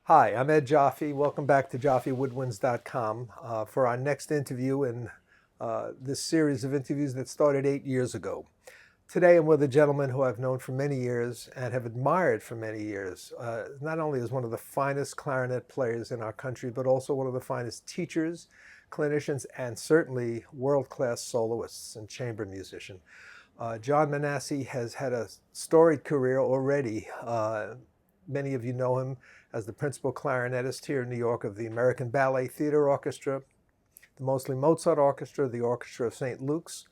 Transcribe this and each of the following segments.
Hi, I'm Ed Joffe. Welcome back to JoffeWoodwinds.com for our next interview in this series of interviews that started 8 years ago. Today I'm with a gentleman who I've known for many years and have admired for many years, not only as one of the finest clarinet players in our country, but also one of the finest teachers, clinicians, and certainly world-class soloists and chamber musician. Jon Manasse has had a storied career already. Many of you know him as the principal clarinetist here in New York of the American Ballet Theater Orchestra, the Mostly Mozart Orchestra, the Orchestra of St. Luke's,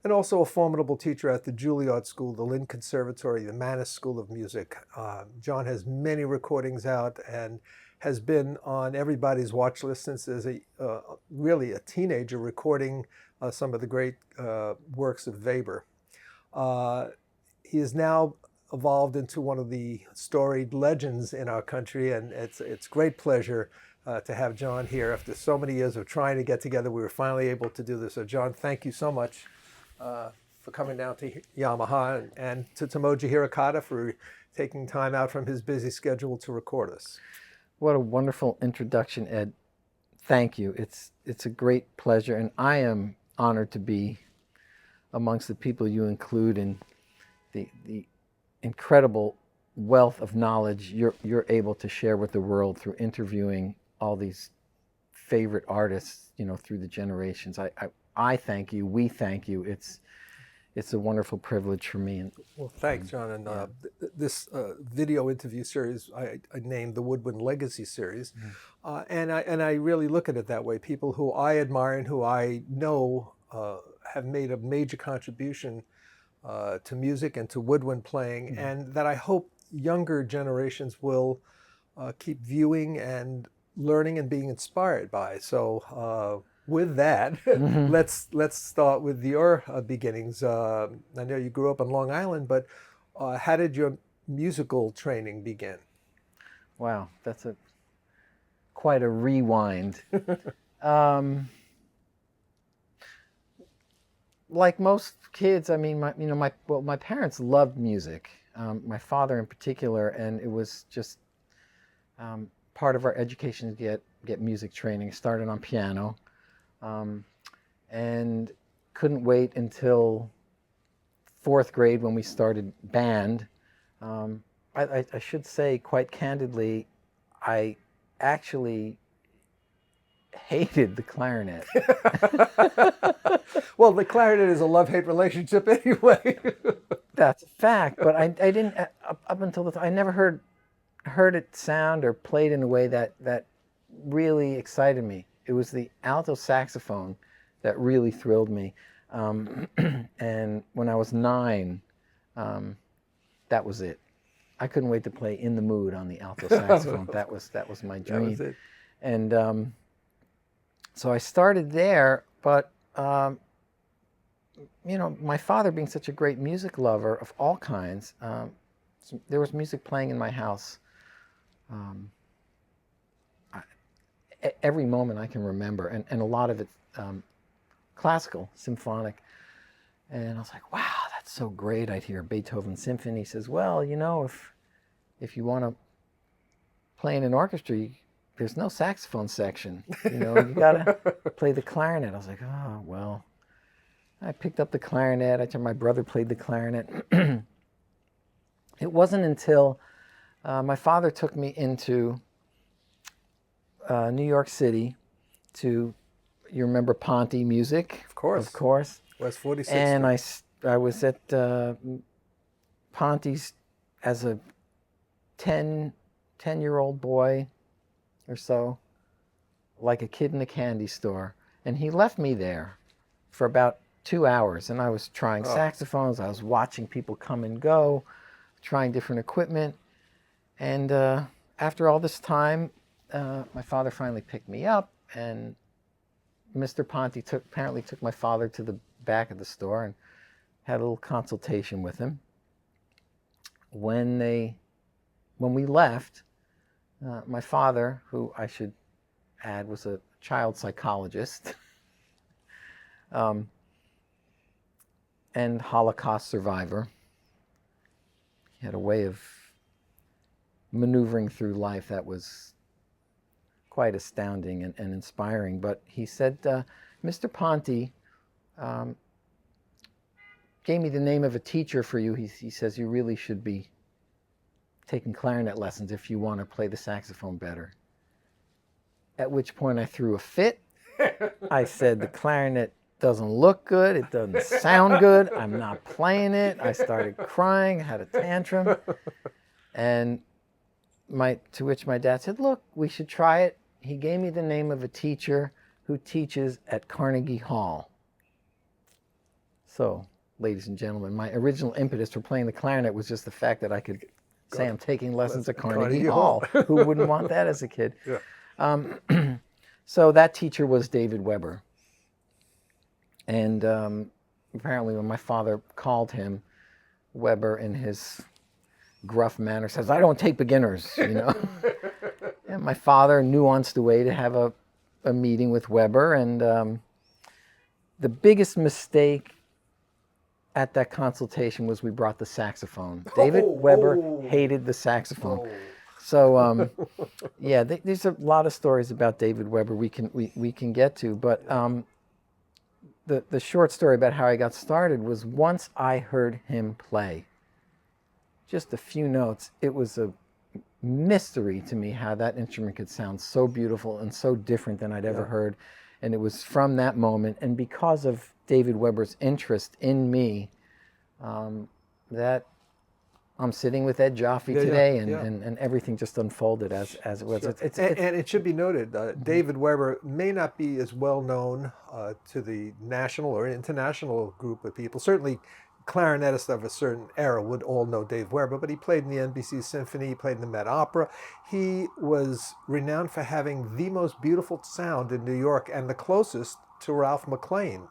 and also a formidable teacher at the Juilliard School, the Lynn Conservatory, the Manasse School of Music. Jon has many recordings out and has been on everybody's watch list since as really a teenager, recording some of the great works of Weber. He is now evolved into one of the storied legends in our country, and it's great pleasure to have Jon here. After so many years of trying to get together, we were finally able to do this. So Jon, thank you so much for coming down to Yamaha, and to Tomoji Hirokata for taking time out from his busy schedule to record us. What a wonderful introduction, Ed. Thank you. It's a great pleasure, and I am honored to be amongst the people you include in the incredible wealth of knowledge you're able to share with the world through interviewing all these favorite artists, through the generations. I thank you. We thank you. It's a wonderful privilege for me. Well, thanks, Jon. And this video interview series I named the Woodwind Legacy Series, and I really look at it that way. People who I admire and who I know have made a major contribution to music and to woodwind playing, and that I hope younger generations will keep viewing and learning and being inspired by. So with that, let's start with your beginnings. I know you grew up on Long Island, but how did your musical training begin? Wow, that's quite a rewind. Like most kids, I mean, my parents loved music. My father in particular, and it was just part of our education to get music training. Started on piano, and couldn't wait until 4th grade when we started band. I should say quite candidly, I actually hated the clarinet. Well, the clarinet is a love-hate relationship anyway. That's a fact, but I didn't, up until I never heard it sound or played in a way that really excited me. It was the alto saxophone that really thrilled me. And when I was 9, that was it. I couldn't wait to play In the Mood on the alto saxophone. That was my dream. That was it. And so I started there, but my father being such a great music lover of all kinds, there was music playing in my house every moment I can remember, and a lot of it classical, symphonic. And I was like, wow, that's so great. I'd hear Beethoven symphony. He says, well, if you want to play in an orchestra, there's no saxophone section. You gotta play the clarinet. I was like, oh, well. I picked up the clarinet. My brother played the clarinet. It wasn't until my father took me into New York City to, you remember Ponte Music? Of course. Of course. West 46th And Street. I was at Ponte's as a 10-year-old boy or so, like a kid in a candy store. And he left me there for about 2 hours. And I was trying saxophones. I was watching people come and go, trying different equipment. And after all this time, my father finally picked me up, and Mr. Ponte apparently took my father to the back of the store and had a little consultation with him. When we left, my father, who I should add was a child psychologist and Holocaust survivor, he had a way of maneuvering through life that was quite astounding and inspiring. But he said, Mr. Ponte gave me the name of a teacher for you. He says you really should be taking clarinet lessons if you want to play the saxophone better. At which point I threw a fit. I said, the clarinet doesn't look good. It doesn't sound good. I'm not playing it. I started crying, had a tantrum. And to which my dad said, look, we should try it. He gave me the name of a teacher who teaches at Carnegie Hall. So, ladies and gentlemen, my original impetus for playing the clarinet was just the fact that I could say I'm taking lessons at Carnegie Hall. Who wouldn't want that as a kid? Yeah. So that teacher was David Weber. And apparently when my father called him, Weber, in his gruff manner, says, I don't take beginners, you know. And my father nuanced a way to have a meeting with Weber. And the biggest mistake at that consultation was we brought the saxophone. David Weber hated the saxophone. So, yeah, there's a lot of stories about David Weber we can get to. But the short story about how I got started was once I heard him play just a few notes, it was a mystery to me how that instrument could sound so beautiful and so different than I'd ever heard. And it was from that moment, and because of David Weber's interest in me, that I'm sitting with Ed Joffe today, and everything just unfolded as it was. Sure. And it should be noted, David Weber may not be as well known to the national or international group of people. Certainly, clarinetists of a certain era would all know Dave Weber, but he played in the NBC Symphony, he played in the Met Opera. He was renowned for having the most beautiful sound in New York and the closest to Ralph McLean.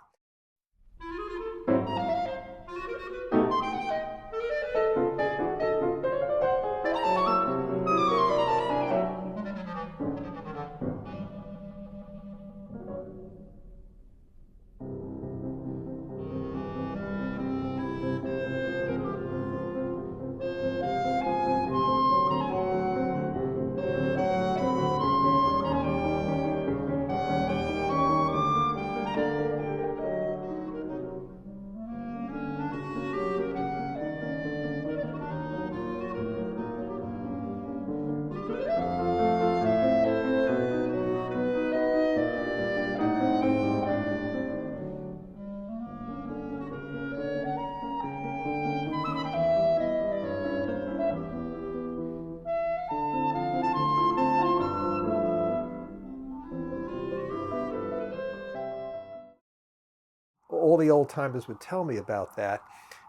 All the old timers would tell me about that,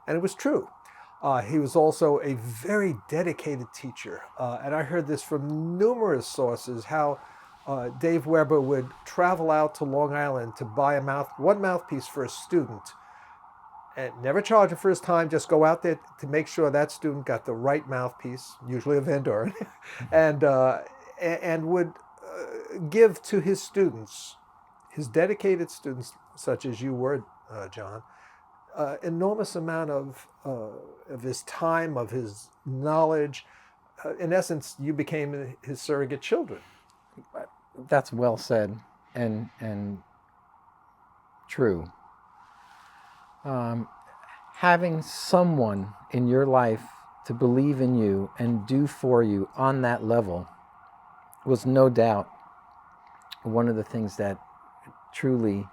and it was true. He was also a very dedicated teacher, and I heard this from numerous sources, how Dave Weber would travel out to Long Island to buy one mouthpiece for a student, and never charge him for his time, just go out there to make sure that student got the right mouthpiece, usually a Van Doren, and would give to his students, his dedicated students, such as you were, John, enormous amount of his time, of his knowledge. In essence, you became his surrogate children. That's well said and true. Having someone in your life to believe in you and do for you on that level was no doubt one of the things that truly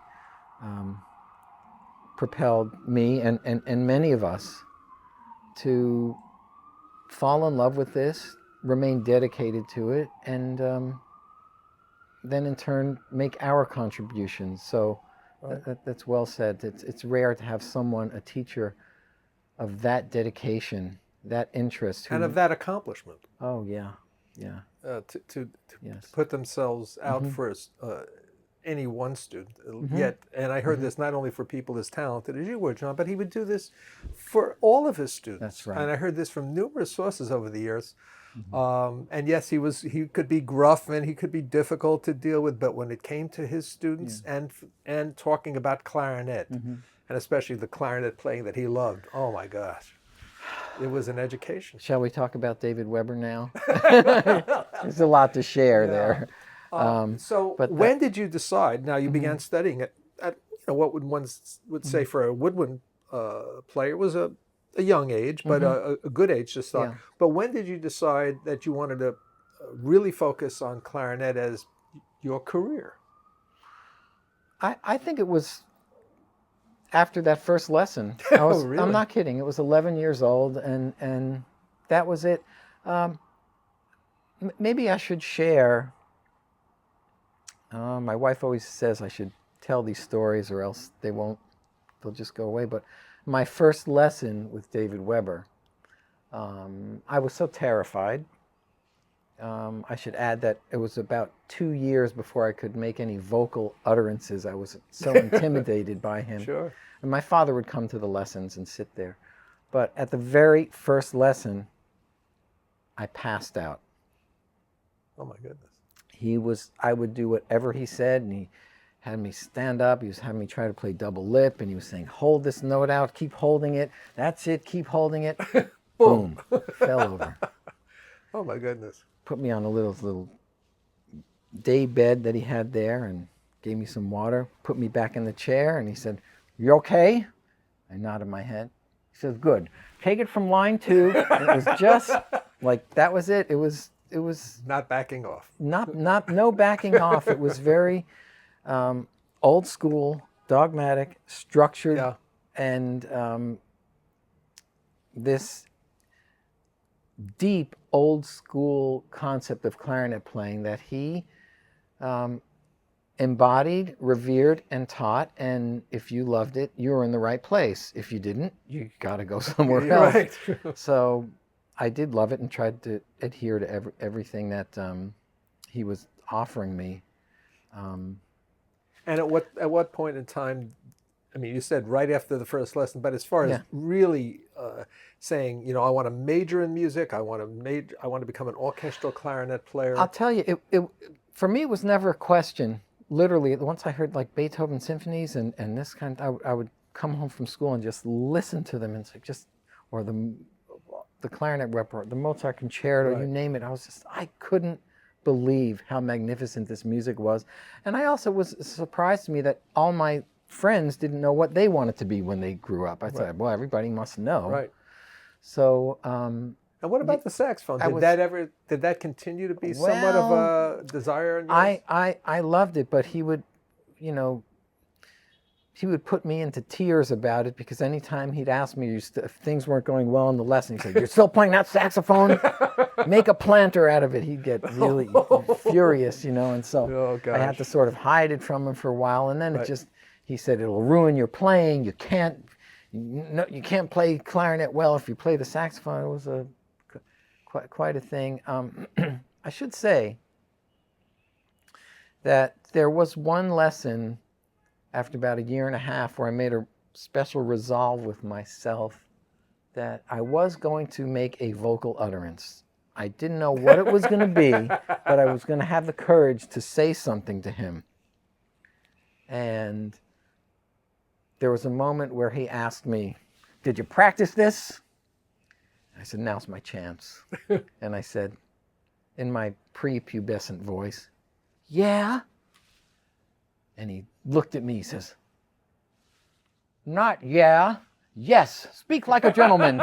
propelled me and many of us to fall in love with this, remain dedicated to it, and then in turn make our contributions. So that's well said. It's rare to have someone, a teacher of that dedication, that interest. And of that accomplishment. Oh, yeah. Yeah. To Yes. put themselves out Mhm. for any one student. Mhm. Yet, and I heard this not only for people as talented as you were, John, but he would do this for all of his students. That's right. And I heard this from numerous sources over the years. Mhm. And yes, he could be gruff and he could be difficult to deal with, but when it came to his students and talking about clarinet, Mhm. and especially the clarinet playing that he loved, oh my gosh, it was an education. Shall we talk about David Weber now? There's a lot to share there. So but when did you decide? Now you began Mhm. studying it at what would say for a woodwind player was a young age, but a good age to start. Yeah. But when did you decide that you wanted to really focus on clarinet as your career? I think it was after that first lesson. Oh, really? I'm not kidding. It was 11 years old, and that was it. Maybe I should share. My wife always says I should tell these stories or else they'll just go away. But my first lesson with David Weber, I was so terrified. I should add that it was about 2 years before I could make any vocal utterances. I was so intimidated by him. Sure. And my father would come to the lessons and sit there. But at the very first lesson, I passed out. Oh my goodness. I would do whatever he said, and he had me stand up. He was having me try to play double lip, and he was saying, hold this note out, keep holding it. That's it, keep holding it. Boom. Fell over. Oh my goodness. Put me on a little day bed that he had there and gave me some water, put me back in the chair, and he said, you okay? I nodded my head. He says, good. Take it from line 2. And it was just like, that was it. It was Not backing off. no backing off. It was very old school, dogmatic, structured, and this deep old school concept of clarinet playing that he embodied, revered, and taught. And if you loved it, you were in the right place. If you didn't, you got to go somewhere else. Right. So I did love it and tried to adhere to everything that he was offering me. And at what point in time? I mean, you said right after the first lesson, but as far as really saying, I want to major in music, I want to become an orchestral clarinet player. I'll tell you, it for me it was never a question. Literally, once I heard like Beethoven symphonies and this kind, I would come home from school and just listen to them and or the clarinet repertoire, the Mozart concerto, you name it. I couldn't believe how magnificent this music was. And I also was surprised to me that all my friends didn't know what they wanted to be when they grew up. I thought, well, everybody must know. Right. So, and what about the saxophone? Did that continue to be somewhat of a desire in yours? I loved it, but he would, he would put me into tears about it because anytime he'd ask me if things weren't going well in the lesson, he'd say, you're still playing that saxophone? Make a planter out of it. He'd get really furious, and so I had to sort of hide it from him for a while. And then he said, it'll ruin your playing. You can't play clarinet well if you play the saxophone. It was quite a thing. I should say that there was one lesson after about 1.5 years where I made a special resolve with myself that I was going to make a vocal utterance. I didn't know what it was going to be, but I was going to have the courage to say something to him. And there was a moment where he asked me, did you practice this? I said, now's my chance. And I said, in my prepubescent voice, yeah. And he looked at me, he says, not yeah, yes, speak like a gentleman.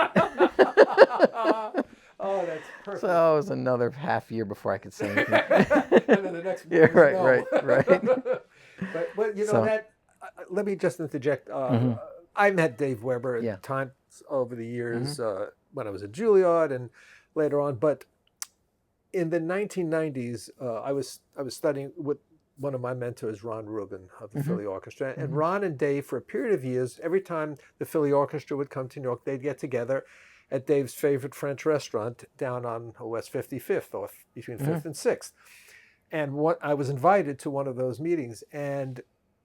Oh, that's perfect. So it was another half year before I could say anything. And then the next one was no. Right. But let me just interject. I met Dave Weber at times over the years when I was at Juilliard and later on. But in the 1990s, I was studying with one of my mentors, Ron Rubin of the Philly Orchestra. And Ron and Dave, for a period of years, every time the Philly Orchestra would come to New York, they'd get together at Dave's favorite French restaurant down on West 55th, off between 5th and 6th. And I was invited to one of those meetings, and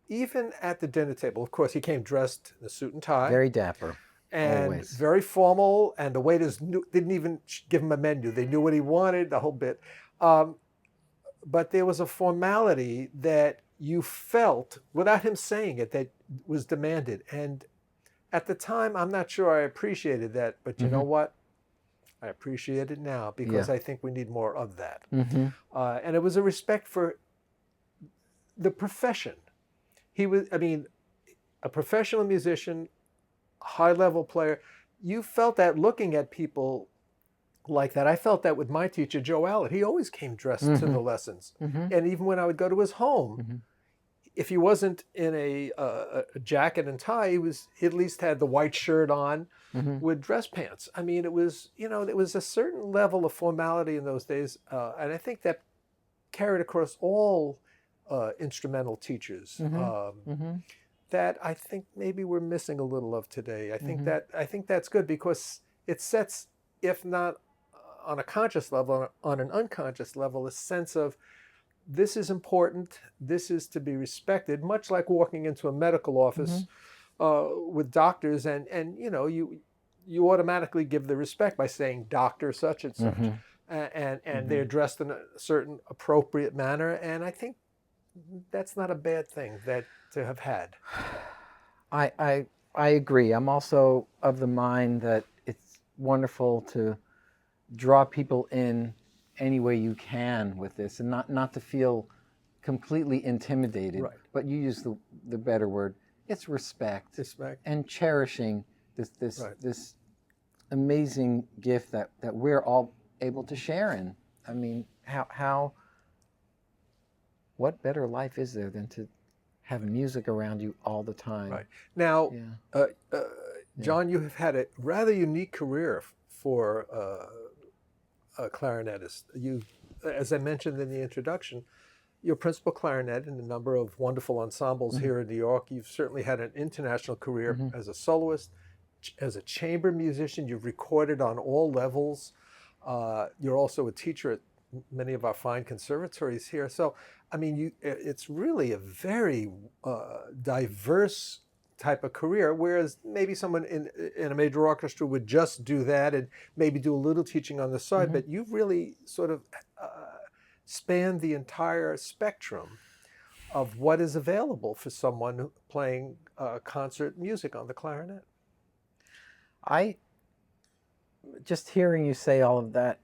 even at the dinner table, of course, he came dressed in a suit and tie. Very dapper. And always. Very formal, and the waiters didn't even give him a menu. They knew what he wanted, the whole bit. But there was a formality that you felt, without him saying it, that was demanded. And at the time, I'm not sure I appreciated that, but you know what? I appreciate it now, because I think we need more of that. And it was a respect for the profession. He was, I mean, a professional musician, high-level player. You felt that looking at people like that. I felt that with my teacher, Joe Allett. He always came dressed to the lessons. And even when I would go to his home, if he wasn't in a jacket and tie, he at least had the white shirt on with dress pants. I mean, it was, you know, there was a certain level of formality in those days. And I think that carried across all instrumental teachers. That I think maybe we're missing a little of today. I think that's good, because it sets, if not on a conscious level, on an unconscious level, a sense of this is important, this is to be respected, much like walking into a medical office with doctors, and you know, you automatically give the respect by saying doctor such and such, and they're dressed in a certain appropriate manner, and I think that's not a bad thing to have had. I agree. I'm also of the mind that it's wonderful to draw people in any way you can with this, and not to feel completely intimidated. Right. But you use the better word. It's respect. And cherishing this amazing gift that we're all able to share in. I mean, what better life is there than to have music around you all the time? Right. Now, Jon, you have had a rather unique career for a clarinetist. You, as I mentioned in the introduction, you're principal clarinet in a number of wonderful ensembles here in New York. You've certainly had an international career as a soloist, as a chamber musician. You've recorded on all levels. You're also a teacher at many of our fine conservatories here. So, I mean, it's really a very diverse type of career, whereas maybe someone in a major orchestra would just do that and maybe do a little teaching on the side, but you've really sort of spanned the entire spectrum of what is available for someone playing concert music on the clarinet. Just hearing you say all of that,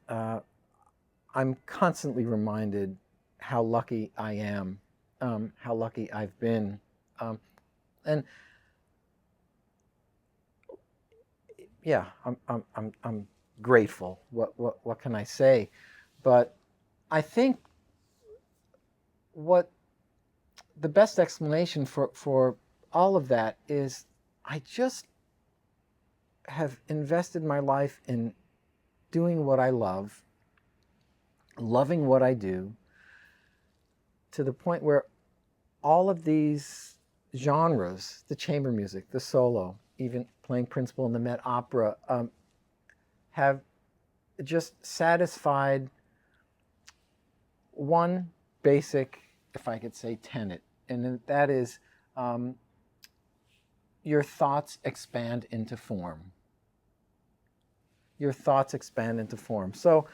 I'm constantly reminded how lucky I am, how lucky I've been, and yeah, I'm grateful. What can I say? But I think what the best explanation for all of that is I just have invested my life in doing what I love, loving what I do, to the point where all of these genres, the chamber music, the solo, even playing principal in the Met Opera, have just satisfied one basic, if I could say, tenet, and that is your thoughts expand into form. Your thoughts expand into form. So,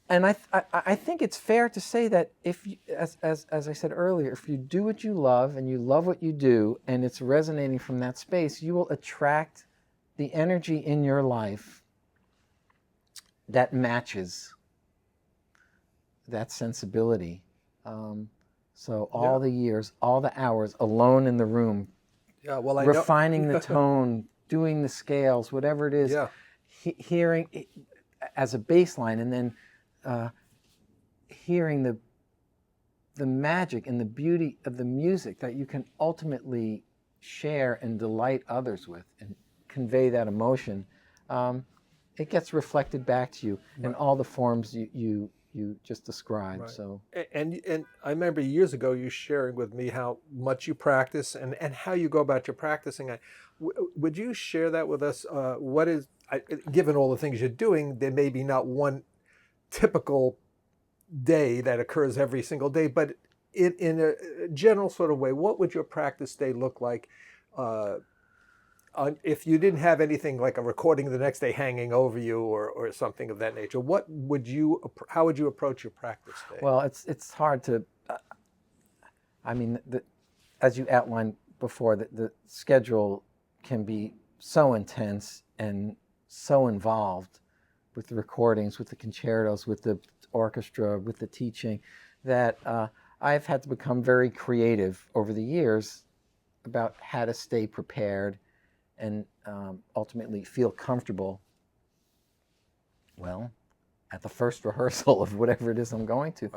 and I think it's fair to say that if you, as I said earlier, if you do what you love and you love what you do, and it's resonating from that space, you will attract the energy in your life that matches that sensibility. So all the years, all the hours alone in the room, refining the tone, doing the scales, whatever it is, hearing it as a baseline, and then hearing the magic and the beauty of the music that you can ultimately share and delight others with and convey that emotion, it gets reflected back to you in all the forms you just described. Right. So and I remember years ago you sharing with me how much you practice and how you go about your practicing. Would you share that with us? given all the things you're doing, there may be not one typical day that occurs every single day, but in a general sort of way, what would your practice day look like if you didn't have anything like a recording the next day hanging over you or something of that nature? How would you approach your practice day? Well, it's hard to, I mean, as you outlined before, the schedule can be so intense and so involved with the recordings, with the concertos, with the orchestra, with the teaching, that I've had to become very creative over the years about how to stay prepared and ultimately feel comfortable, well, at the first rehearsal of whatever it is I'm going to.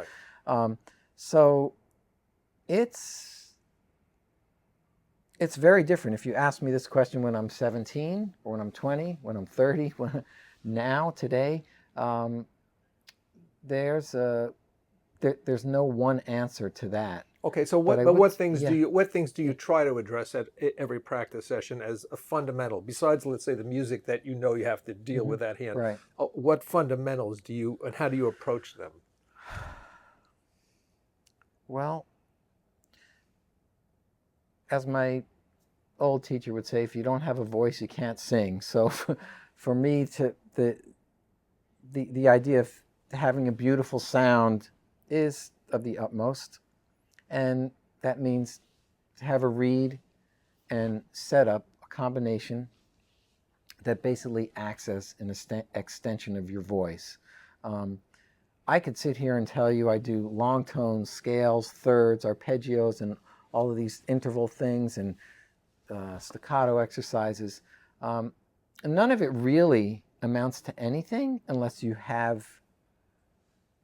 Right. So it's very different. If you ask me this question when I'm 17, or when I'm 20, when I'm 30, now, today, there's no one answer to that. Okay, so what things do you try to address at every practice session as a fundamental, besides, let's say, the music that you know you have to deal with at hand? Right. What fundamentals and how do you approach them? Well, as my old teacher would say, if you don't have a voice, you can't sing. So for me, the idea of having a beautiful sound is of the utmost. And that means to have a reed and set up a combination that basically acts as an extension of your voice. I could sit here and tell you I do long tones, scales, thirds, arpeggios, and all of these interval things and staccato exercises. And none of it really amounts to anything unless you have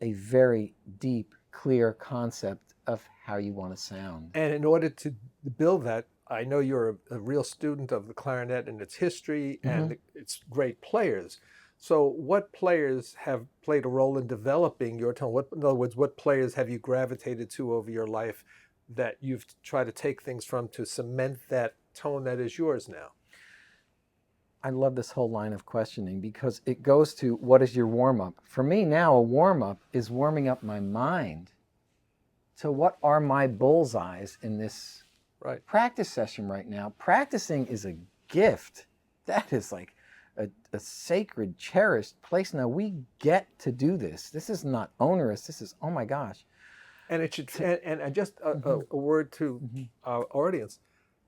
a very deep, clear concept of how you want to sound. And in order to build that, I know you're a real student of the clarinet and its history and its great players. So what players have played a role in developing your tone? In other words, what players have you gravitated to over your life that you've tried to take things from to cement that tone that is yours now? I love this whole line of questioning because it goes to, what is your warm-up? For me now, a warm-up is warming up my mind to what are my bullseyes in this practice session right now. Practicing is a gift. That is like a sacred, cherished place. Now we get to do this. This is not onerous. This is, oh my gosh. And it should, and just a word to our audience,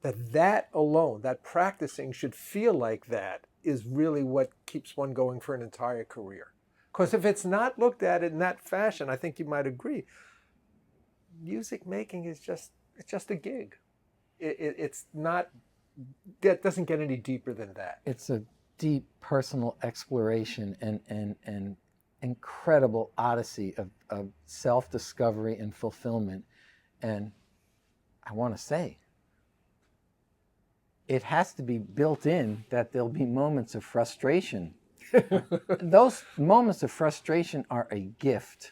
that alone, that practicing should feel like that is really what keeps one going for an entire career. Because if it's not looked at in that fashion, I think you might agree, music making is just a gig. It's not, that doesn't get any deeper than that. It's a deep personal exploration and incredible odyssey of self-discovery and fulfillment. And I want to say, it has to be built in that there'll be moments of frustration. Those moments of frustration are a gift.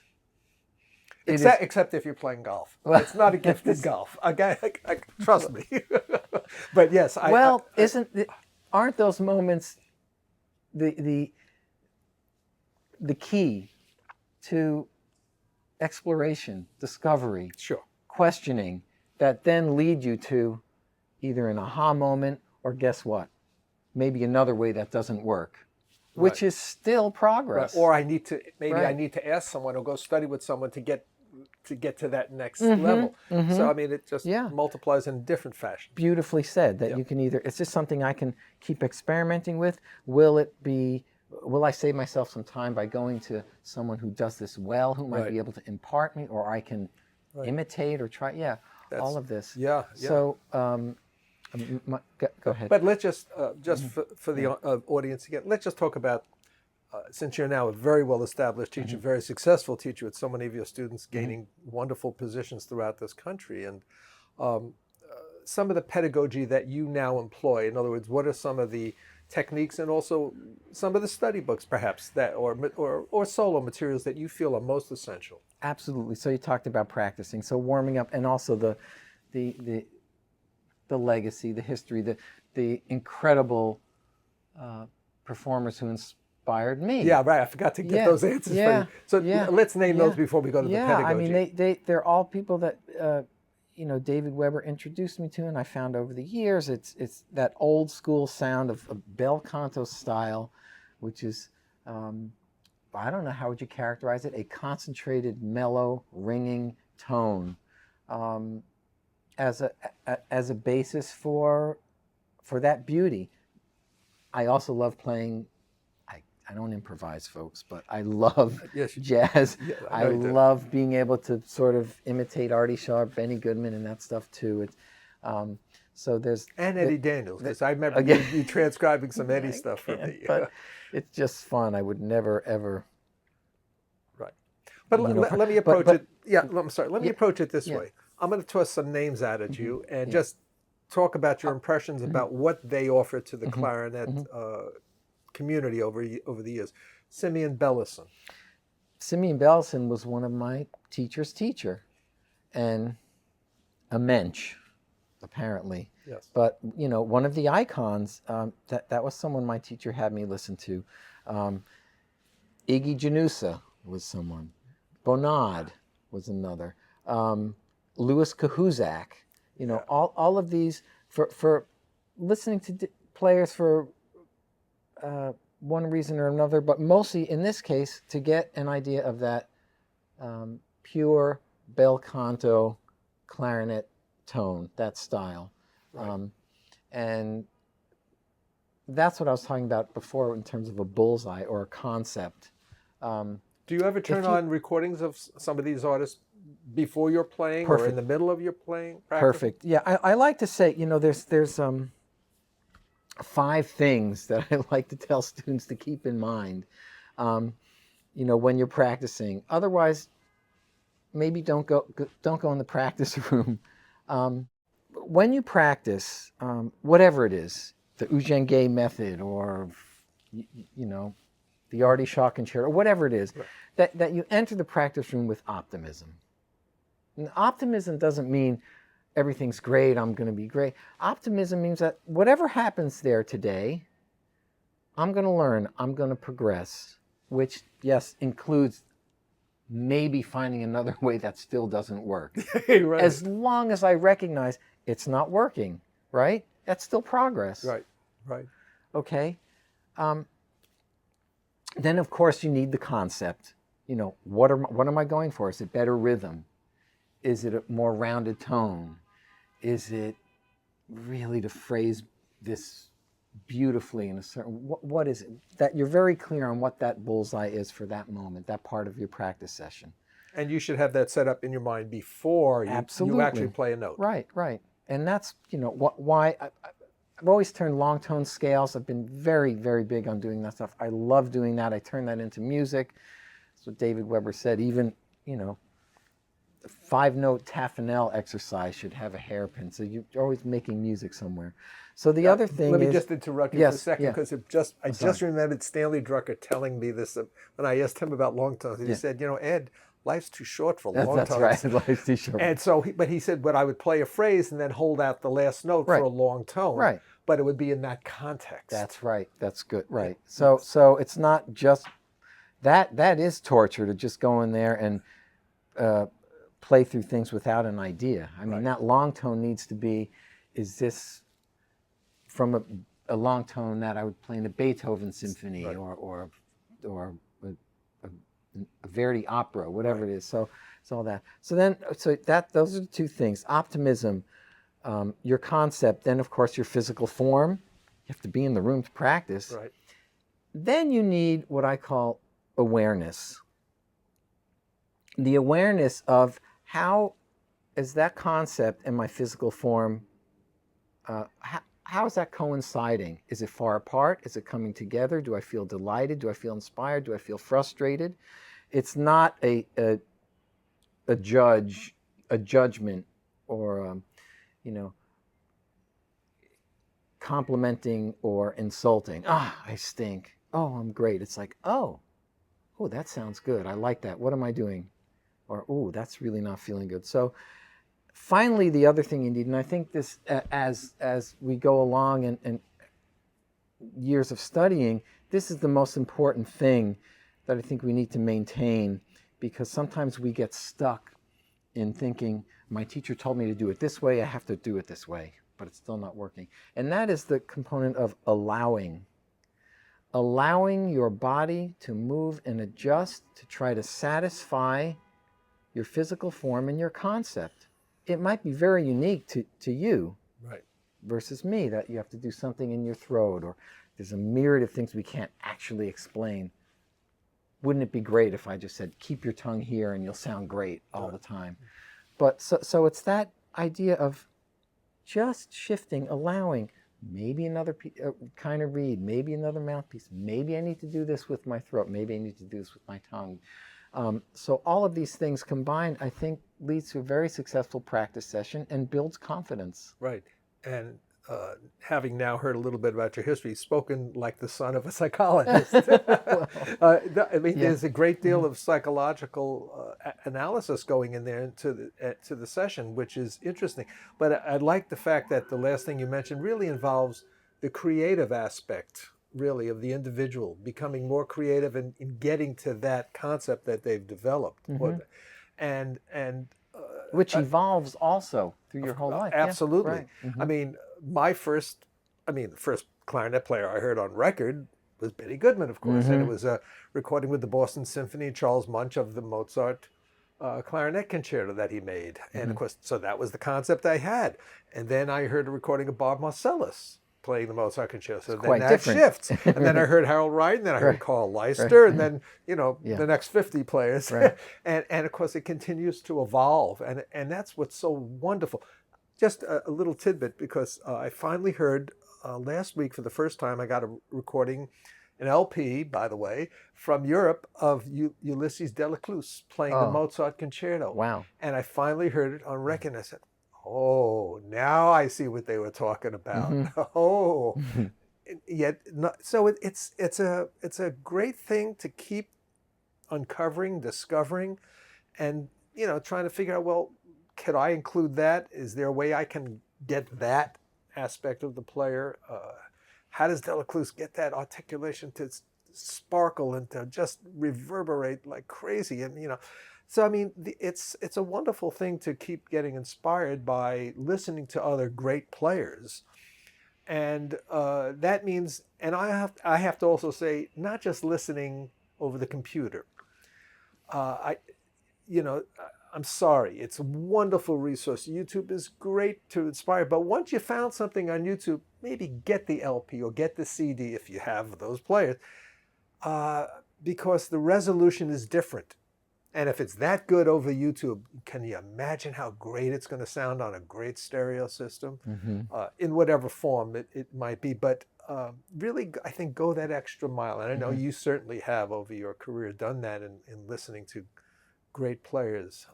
Except if you're playing golf. It's not a gift in golf. Trust me. But yes, aren't those moments the key to exploration, discovery, questioning, that then lead you to either an aha moment or, guess what, maybe another way that doesn't work, which is still progress. Or I need to ask someone or go study with someone to get to that next level. So I mean, it just multiplies in a different fashion. Beautifully said. That you can either, it's just something I can keep experimenting with. Will I save myself some time by going to someone who does this well, who might be able to impart me, or I can imitate or try. All of this. So go ahead. But let's just for the audience again, let's just talk about, since you're now a very well-established teacher, very successful teacher with so many of your students gaining wonderful positions throughout this country, and some of the pedagogy that you now employ. In other words, what are some of the techniques and also some of the study books, perhaps, that or solo materials that you feel are most essential? Absolutely. So you talked about practicing, so warming up, and also the legacy, the history, the incredible performers who inspired me. Yeah, right. I forgot to get those answers for you. So let's name those before we go to the pedagogy. I mean, they're all people that David Weber introduced me to, and I found over the years it's that old school sound of a bel canto style, which is I don't know, how would you characterize it? A concentrated, mellow, ringing tone as a basis for that beauty. I also love playing. I don't improvise, folks, but I love jazz. Yeah, I love being able to sort of imitate Artie Shaw, Benny Goodman, and that stuff too. It's so there's and Eddie Daniels, because I remember you transcribing some Eddie stuff for me. But it's just fun. I would never ever. Right, but let me approach it. Yeah, I'm sorry. Let me approach it this way. I'm going to toss some names out at you and just talk about your impressions about what they offer to the clarinet community over the years. Simeon Bellison. Simeon Bellison was one of my teacher's teacher, and a mensch, apparently. Yes. But one of the icons that was someone my teacher had me listen to. Iggy Janusa was someone. Bonad was another. Louis Kahuzak. All of these for listening to players for one reason or another, but mostly in this case to get an idea of that pure bel canto clarinet tone, that style. Right. And that's what I was talking about before in terms of a bullseye or a concept. Do you ever turn on recordings of some of these artists before you're playing or in the middle of your playing practice? Perfect. Yeah, I like to say, there's 5 things that I like to tell students to keep in mind, when you're practicing. Otherwise, maybe don't go in the practice room. When you practice, whatever it is, the Ujjayi method or the Artie Shaw concerto, or whatever it is, that you enter the practice room with optimism. And optimism doesn't mean everything's great, I'm going to be great. Optimism means that whatever happens there today, I'm going to learn, I'm going to progress, which, yes, includes maybe finding another way that still doesn't work. Right. As long as I recognize it's not working, right? That's still progress. Right. Okay. Then, of course, you need the concept. What am I going for? Is it better rhythm? Is it a more rounded tone? Is it really to phrase this beautifully in a certain... What is it? That you're very clear on what that bullseye is for that moment, that part of your practice session. And you should have that set up in your mind before you actually play a note. Right. And that's, why... I've always turned long tone scales. I've been very, very big on doing that stuff. I love doing that. I turn that into music. That's what David Weber said. Even, the 5-note Taffanel exercise should have a hairpin. So you're always making music somewhere. So the other thing Let me just interrupt you for a second, because I just remembered Stanley Drucker telling me this when I asked him about long tones. He said, Ed, life's too short for long tones. That's right, life's too short. And so, but he said, I would play a phrase and then hold out the last note for a long tone. Right. But it would be in that context. That's right. That's good. Right. So it's not just that is torture to just go in there and play through things without an idea. I mean, that long tone needs to be, is this from a long tone that I would play in a Beethoven symphony or a Verdi opera, whatever it is. So it's all that. So those are the 2 things: optimism, your concept, then of course your physical form. You have to be in the room to practice. Right. Then you need what I call awareness. The awareness of how is that concept and my physical form, how is that coinciding? Is it far apart? Is it coming together? Do I feel delighted? Do I feel inspired? Do I feel frustrated? It's not a judgment or complimenting or insulting. I stink. Oh, I'm great. It's like, oh, that sounds good. I like that. What am I doing? Or, oh, that's really not feeling good. So finally, the other thing you need, and I think this, as we go along and years of studying, this is the most important thing that I think we need to maintain, because sometimes we get stuck in thinking, my teacher told me to do it this way, I have to do it this way, but it's still not working. And that is the component of allowing. Allowing your body to move and adjust to try to satisfy your physical form and your concept. It might be very unique to you, Right. versus me, that you have to do something in your throat, or there's a myriad of things we can't actually explain. Wouldn't it be great if I just said, keep your tongue here and you'll sound great all the time? But so it's that idea of just shifting, allowing, maybe another kind of reed, maybe another mouthpiece, maybe I need to do this with my throat, maybe I need to do this with my tongue. So all of these things combined, I think, leads to a very successful practice session and builds confidence. Right. And having now heard a little bit about your history, spoken like the son of a psychologist. I mean, there's a great deal of psychological analysis going in there to the session, which is interesting. But I like the fact that the last thing you mentioned really involves the creative aspect, really, of the individual becoming more creative and in getting to that concept that they've developed, and which evolves also through your whole life. Absolutely. Yeah, right. I mean, the first clarinet player I heard on record was Benny Goodman, of course, and it was a recording with the Boston Symphony, Charles Munch, of the Mozart clarinet concerto that he made. And of course, so that was the concept I had. And then I heard a recording of Bob Marcellus playing the Mozart concerto. So then that shifts. And then I heard Harold Wright, and then I heard Carl Leister, and then, the next 50 players. and of course, it continues to evolve. And that's what's so wonderful. Just a little tidbit, because I finally heard last week for the first time, I got a recording, an LP, by the way, from Europe of Ulysses Delacluse playing the Mozart concerto. Wow. And I finally heard it on record, and I said, oh, now I see what they were talking about. Oh, yet so it's a great thing to keep uncovering, discovering, and trying to figure out, well, could I include that? Is there a way I can get that aspect of the player? How does Delacluse get that articulation to sparkle and to just reverberate like crazy? And so I mean, it's a wonderful thing to keep getting inspired by listening to other great players, and that means, and I have to also say, not just listening over the computer. I'm sorry, it's a wonderful resource. YouTube is great to inspire, but once you found something on YouTube, maybe get the LP or get the CD if you have those players, because the resolution is different. And if it's that good over YouTube, can you imagine how great it's going to sound on a great stereo system, in whatever form it might be? But really, I think, go that extra mile. And I know you certainly have over your career done that in listening to great players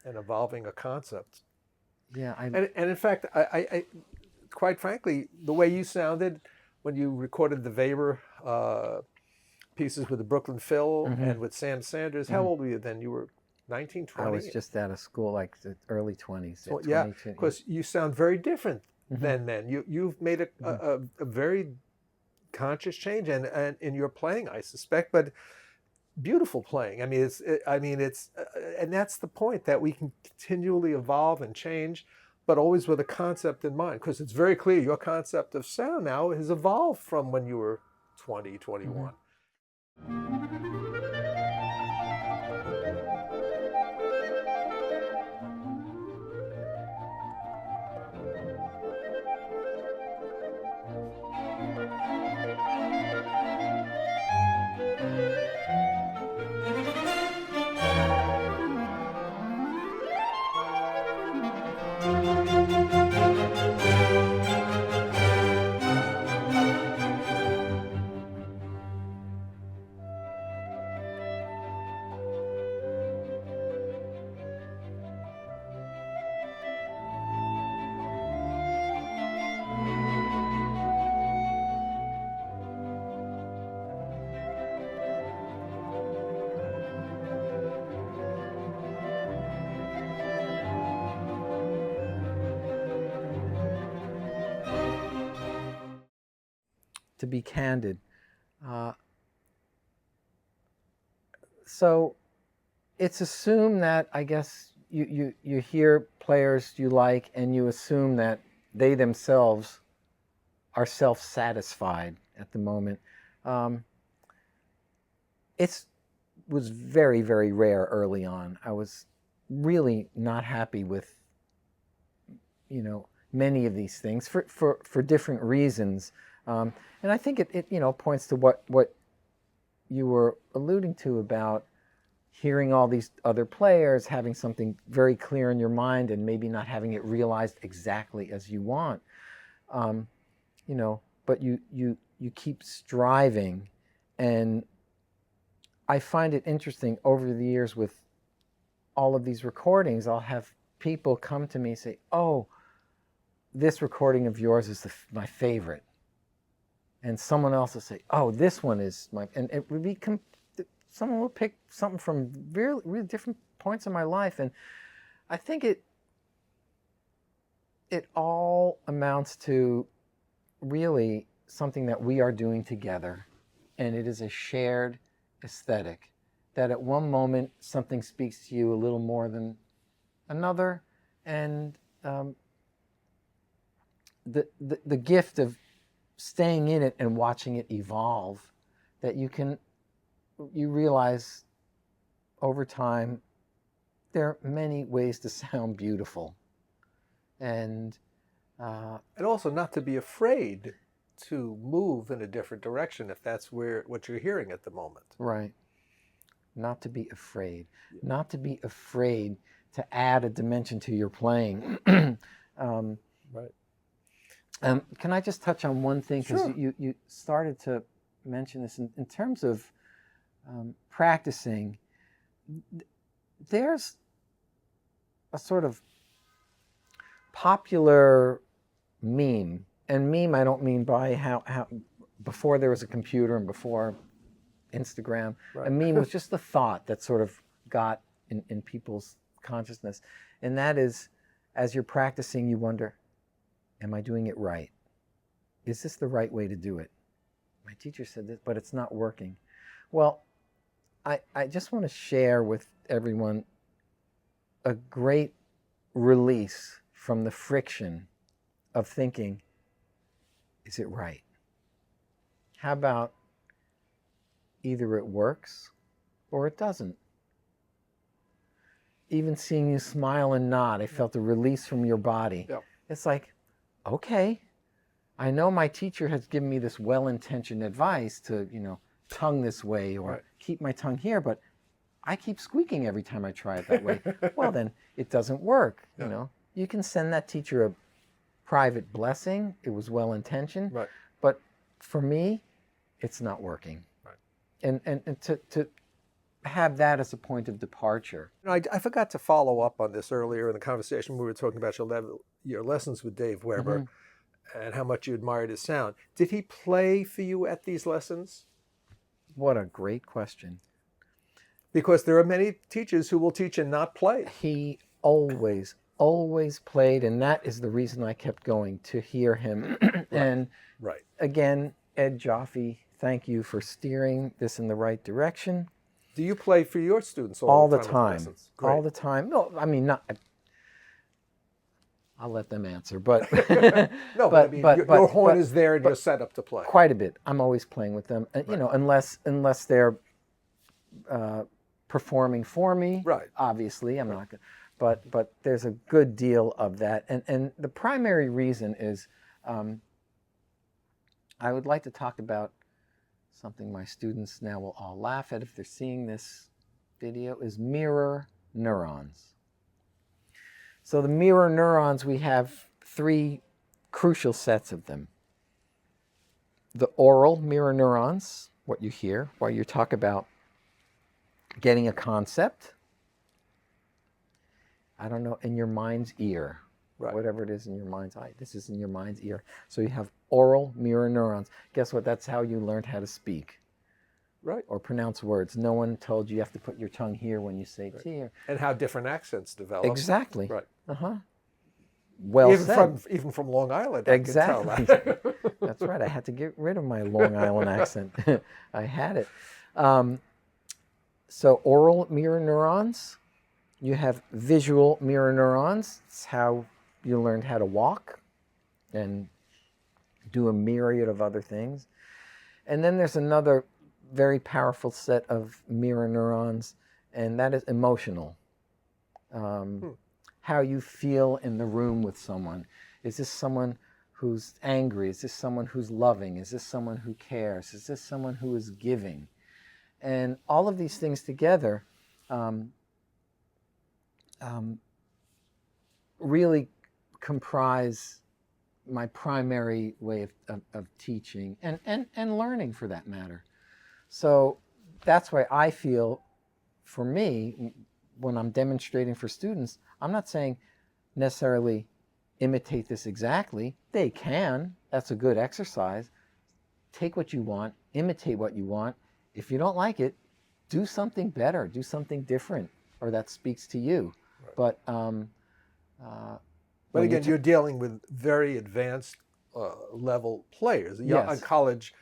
and evolving a concept. Yeah, and in fact, I quite frankly, the way you sounded when you recorded the Weber pieces with the Brooklyn Phil and with Sam Sanders. How old were you then? You were 19, 20? I was just out of school, like the early 20s. So, yeah, because you sound very different than then. You've made a very conscious change and in your playing, I suspect, but beautiful playing. I mean, it's and that's the point, that we can continually evolve and change, but always with a concept in mind, because it's very clear your concept of sound now has evolved from when you were 20, 21. To be candid, So it's assumed that, I guess, you hear players you like and you assume that they themselves are self-satisfied at the moment. It was very, very rare early on. I was really not happy with, many of these things for different reasons. And I think it points to what you were alluding to about hearing all these other players, having something very clear in your mind and maybe not having it realized exactly as you want. But you keep striving. And I find it interesting over the years with all of these recordings, I'll have people come to me and say, "Oh, this recording of yours is my favorite." And someone else will say, "Oh, this one is my," and it would be, someone will pick something from really, really different points in my life. And I think it all amounts to really something that we are doing together. And it is a shared aesthetic, that at one moment something speaks to you a little more than another. And the gift of staying in it and watching it evolve, that you realize over time there are many ways to sound beautiful. And also not to be afraid to move in a different direction if that's what you're hearing at the moment. Right. Not to be afraid. Not to be afraid to add a dimension to your playing. Right. Can I just touch on one thing? Because Sure. you started to mention this in terms of practicing. There's a sort of popular meme, and meme I don't mean by how before there was a computer and before Instagram. Right. A meme was just the thought that sort of got in people's consciousness, and that is, as you're practicing, you wonder, am I doing it right? Is this the right way to do it? My teacher said this, but it's not working. Well, I just want to share with everyone a great release from the friction of thinking, is it right? How about either it works or it doesn't? Even seeing you smile and nod, I felt a release from your body. Yeah. It's like, okay, I know my teacher has given me this well-intentioned advice to, tongue this way or Right. keep my tongue here, but I keep squeaking every time I try it that way. Well, then it doesn't work. Yeah. You can send that teacher a private blessing. It was well-intentioned, Right. but for me, it's not working. Right. And to have that as a point of departure. I forgot to follow up on this earlier in the conversation. We were talking about your lessons with Dave Weber and how much you admired his sound. Did he play for you at these lessons? What a great question. Because there are many teachers who will teach and not play. He always played, and that is the reason I kept going, to hear him. And Right. again, Ed Joffe, thank you for steering this in the right direction. Do you play for your students All the at the time? lessons? Great. All the time. No, I mean, not. I'll let them answer, but No, but I mean, your horn is there and you're set up to play. Quite a bit. I'm always playing with them, and, unless they're performing for me. Right. Obviously, I'm not going. But there's a good deal of that, and the primary reason is, I would like to talk about something my students now will all laugh at if they're seeing this video, is mirror neurons. So the mirror neurons, we have three crucial sets of them. The oral mirror neurons, what you hear while you talk about getting a concept, I don't know, in your mind's ear. Right. Whatever it is in your mind's eye. This is in your mind's ear. So you have oral mirror neurons. Guess what? That's how you learned how to speak. Right. Or pronounce words. No one told you have to put your tongue here when you say T. And how different accents develop. Exactly. Right. Well even said. Even from Long Island, I exactly. can tell That's right. I had to get rid of my Long Island accent. I had it. So oral mirror neurons. You have visual mirror neurons. It's how you learned how to walk and do a myriad of other things. And then there's another very powerful set of mirror neurons, and that is emotional. How you feel in the room with someone. Is this someone who's angry? Is this someone who's loving? Is this someone who cares? Is this someone who is giving? And all of these things together really comprise my primary way of teaching and learning, for that matter. So that's why I feel, for me, when I'm demonstrating for students, I'm not saying necessarily imitate this exactly. They can. That's a good exercise. Take what you want, imitate what you want. If you don't like it, do something better, do something different, or that speaks to you. Right. But again, you're dealing with very advanced level players. You're Yes. a college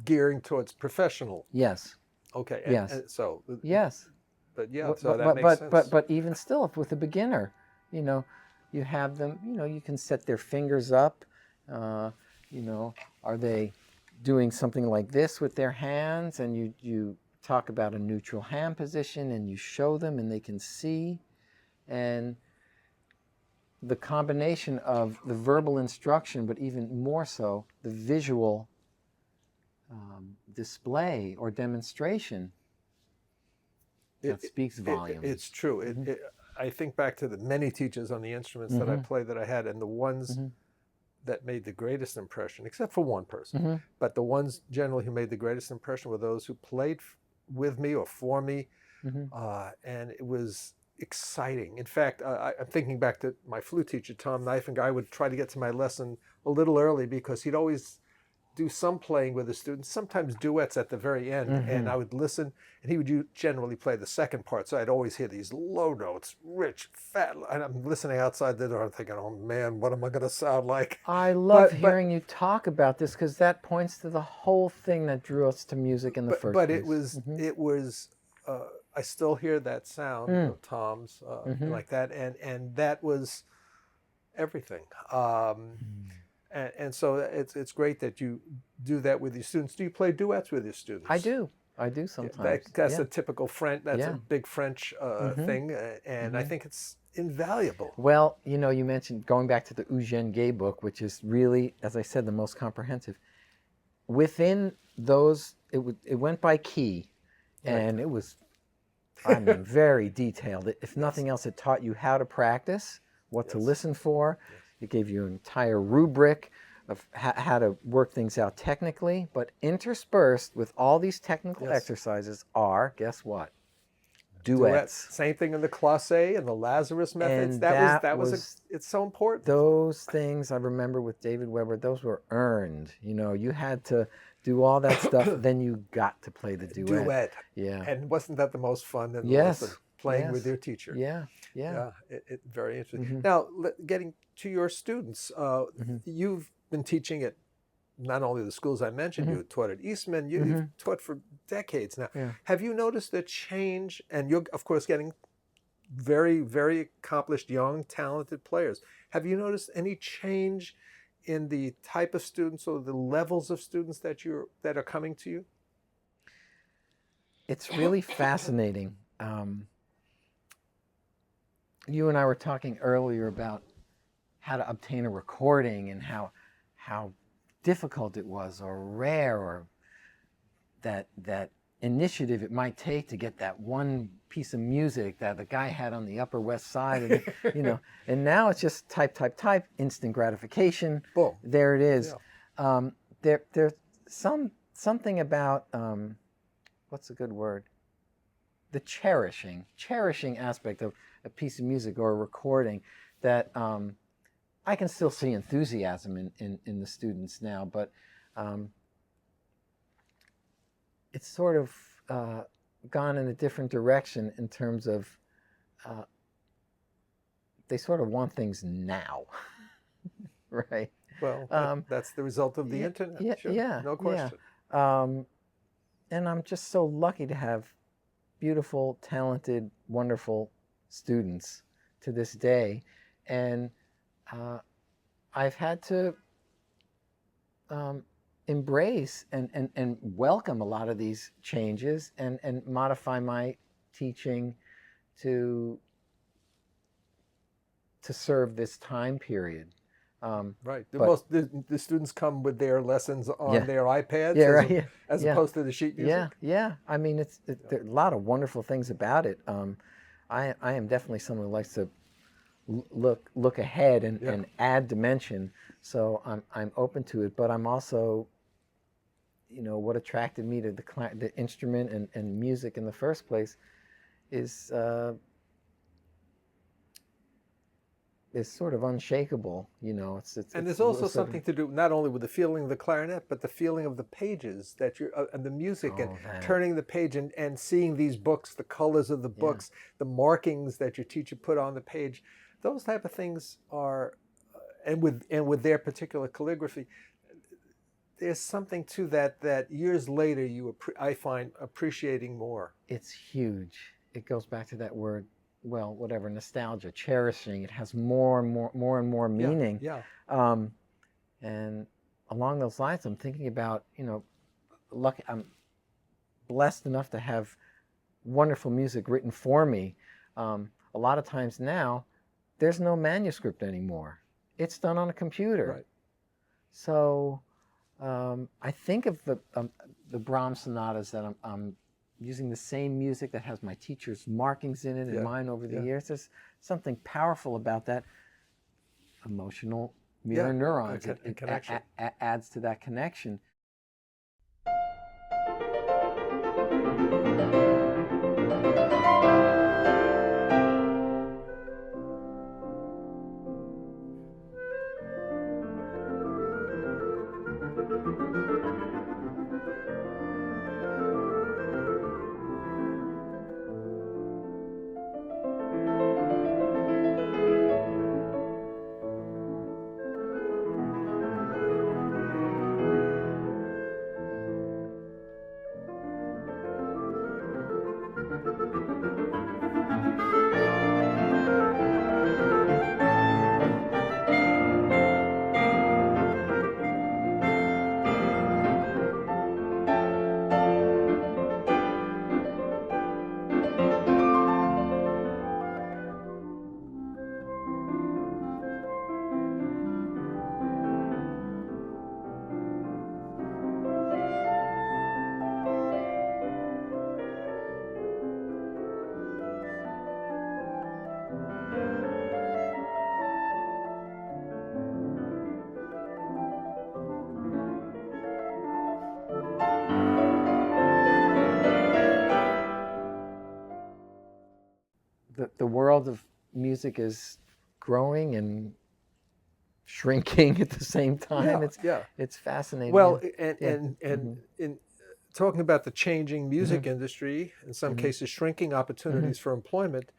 gearing towards professional. Yes. Okay. Yes. And so. Yes. But yeah, so that makes sense. But even still, with a beginner, you have them. You can set their fingers up. Are they doing something like this with their hands? And you talk about a neutral hand position, and you show them, and they can see. And the combination of the verbal instruction, but even more so, the visual display or demonstration, that speaks volumes. It's true. I think back to the many teachers on the instruments that I played that I had, and the ones that made the greatest impression, except for one person, but the ones generally who made the greatest impression were those who played with me or for me, and it was exciting. In fact, I'm thinking back to my flute teacher, Tom Knifing. I would try to get to my lesson a little early because he'd always do some playing with the students, sometimes duets at the very end, and I would listen, and he would generally play the second part, so I'd always hear these low notes, rich, fat, and I'm listening outside the door and thinking, oh man, what am I going to sound like? I love hearing you talk about this, because that points to the whole thing that drew us to music in the first place. But it was I still hear that sound of Tom's like that, and that was everything. And so it's great that you do that with your students. Do you play duets with your students? I do sometimes. That's a typical French. That's a big French thing, and I think it's invaluable. Well, you mentioned going back to the Eugène Gay book, which is really, as I said, the most comprehensive. Within those, it went by key, and it was, very detailed. If nothing else, it taught you how to practice, what to listen for. It gave you an entire rubric of how to work things out technically, but interspersed with all these technical exercises are, guess what? Duets. Same thing in the classe and the Lazarus methods. And that was it's so important. Those things I remember with David Weber, those were earned. You had to do all that stuff, then you got to play the duet. Yeah. And wasn't that the most fun? And playing with your teacher. Yeah. It very interesting. Now, getting to your students, you've been teaching at not only the schools I mentioned, you taught at Eastman, you've taught for decades now. Yeah. Have you noticed a change? And you're, of course, getting very, very accomplished, young, talented players. Have you noticed any change in the type of students or the levels of students that are coming to you? It's really fascinating. You and I were talking earlier about how to obtain a recording and how difficult it was, or rare, or that initiative it might take to get that one piece of music that the guy had on the Upper West Side, and, and now it's just type, instant gratification. Boom. There it is. Yeah. There's something about what's a good word? The cherishing aspect of a piece of music or a recording that I can still see enthusiasm in the students now, but it's sort of gone in a different direction in terms of they sort of want things now, right? Well, that's the result of the internet. Yeah, Sure, yeah, no question. And I'm just so lucky to have beautiful, talented, wonderful students to this day. And I've had to embrace and welcome a lot of these changes and modify my teaching to serve this time period. Right. The students come with their lessons on their iPads as opposed to the sheet music. Yeah. I mean, there are a lot of wonderful things about it. I am definitely someone who likes to look ahead and add dimension. So I'm open to it, but I'm also, what attracted me to the instrument and music in the first place is sort of unshakable, And there's also something to do not only with the feeling of the clarinet, but the feeling of the pages that you're and the music and turning the page and seeing these books, the colors of the books, the markings that your teacher put on the page. Those type of things are, and with their particular calligraphy, there's something to that years later I find appreciating more. It's huge. It goes back to that word, nostalgia, cherishing. It has more and more meaning. Yeah. And along those lines, I'm thinking about, I'm blessed enough to have wonderful music written for me. A lot of times now, there's no manuscript anymore. It's done on a computer. Right. So I think of the Brahms sonatas that I'm using the same music that has my teacher's markings in it and mine over the years. There's something powerful about that emotional mirror neurons. It adds to that connection. The world of music is growing and shrinking at the same time. It's fascinating. Well, and in talking about the changing music industry, in some cases shrinking opportunities for employment,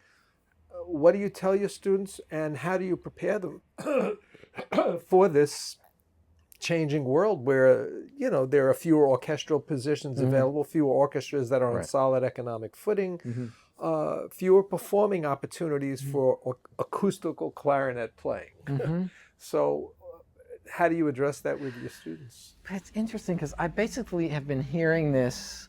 what do you tell your students and how do you prepare them for this changing world where, there are fewer orchestral positions available, fewer orchestras that are on solid economic footing, fewer performing opportunities for acoustical clarinet playing. So how do you address that with your students? It's interesting because I basically have been hearing this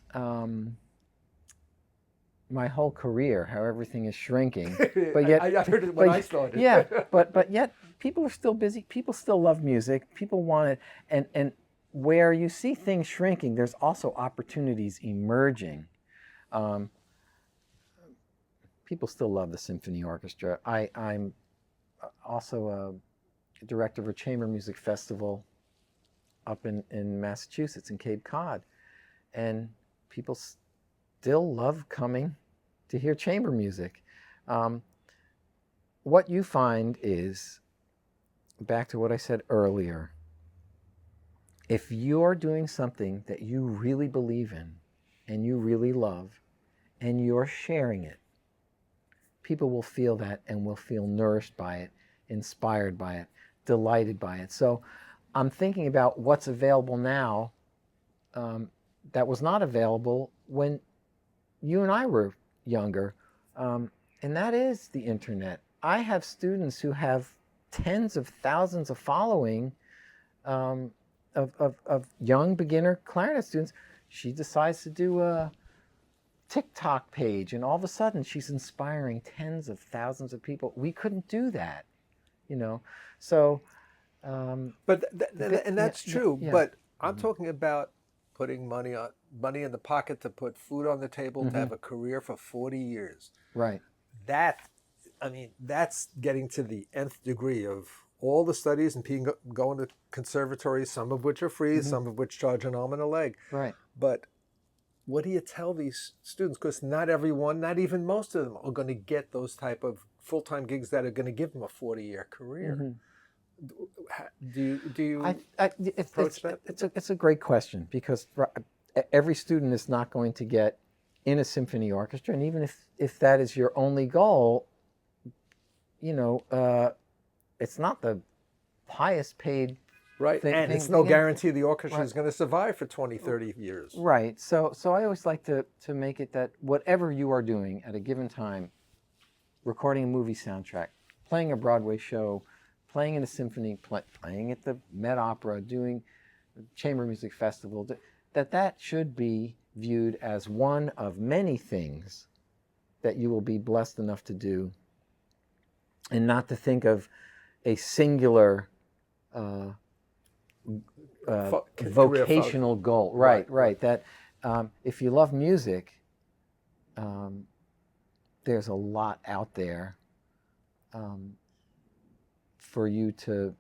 my whole career, how everything is shrinking. But yet, I heard it when I started. Yeah, but yet people are still busy. People still love music. People want it. And where you see things shrinking, there's also opportunities emerging. People still love the symphony orchestra. I'm also a director of a chamber music festival up in Massachusetts, in Cape Cod. And people still love coming to hear chamber music. What you find is, back to what I said earlier, if you're doing something that you really believe in and you really love and you're sharing it, people will feel that and will feel nourished by it, inspired by it, delighted by it. So I'm thinking about what's available now that was not available when you and I were younger, and that is the internet. I have students who have tens of thousands of following of young beginner clarinet students. She decides to do a TikTok page, and all of a sudden she's inspiring tens of thousands of people. We couldn't do that, you know. So, but and that's true. yeah. But I'm talking about putting money in the pocket to put food on the table, to have a career for 40 years. Right. That's getting to the nth degree of all the studies and going to conservatories, some of which are free, some of which charge an arm and a leg. Right. But what do you tell these students? Because not everyone, not even most of them, are going to get those type of full-time gigs that are going to give them a 40-year career. Do you approach that? It's a great question, because every student is not going to get in a symphony orchestra, and even if that is your only goal, you know, it's not the highest paid right, and it's no guarantee the orchestra is going to survive for 20, 30 years. Right. So I always like to make it that whatever you are doing at a given time, recording a movie soundtrack, playing a Broadway show, playing in a symphony, playing at the Met Opera, doing a chamber music festival, that should be viewed as one of many things that you will be blessed enough to do, and not to think of a singular vocational goal. Right. That if you love music, there's a lot out there for you to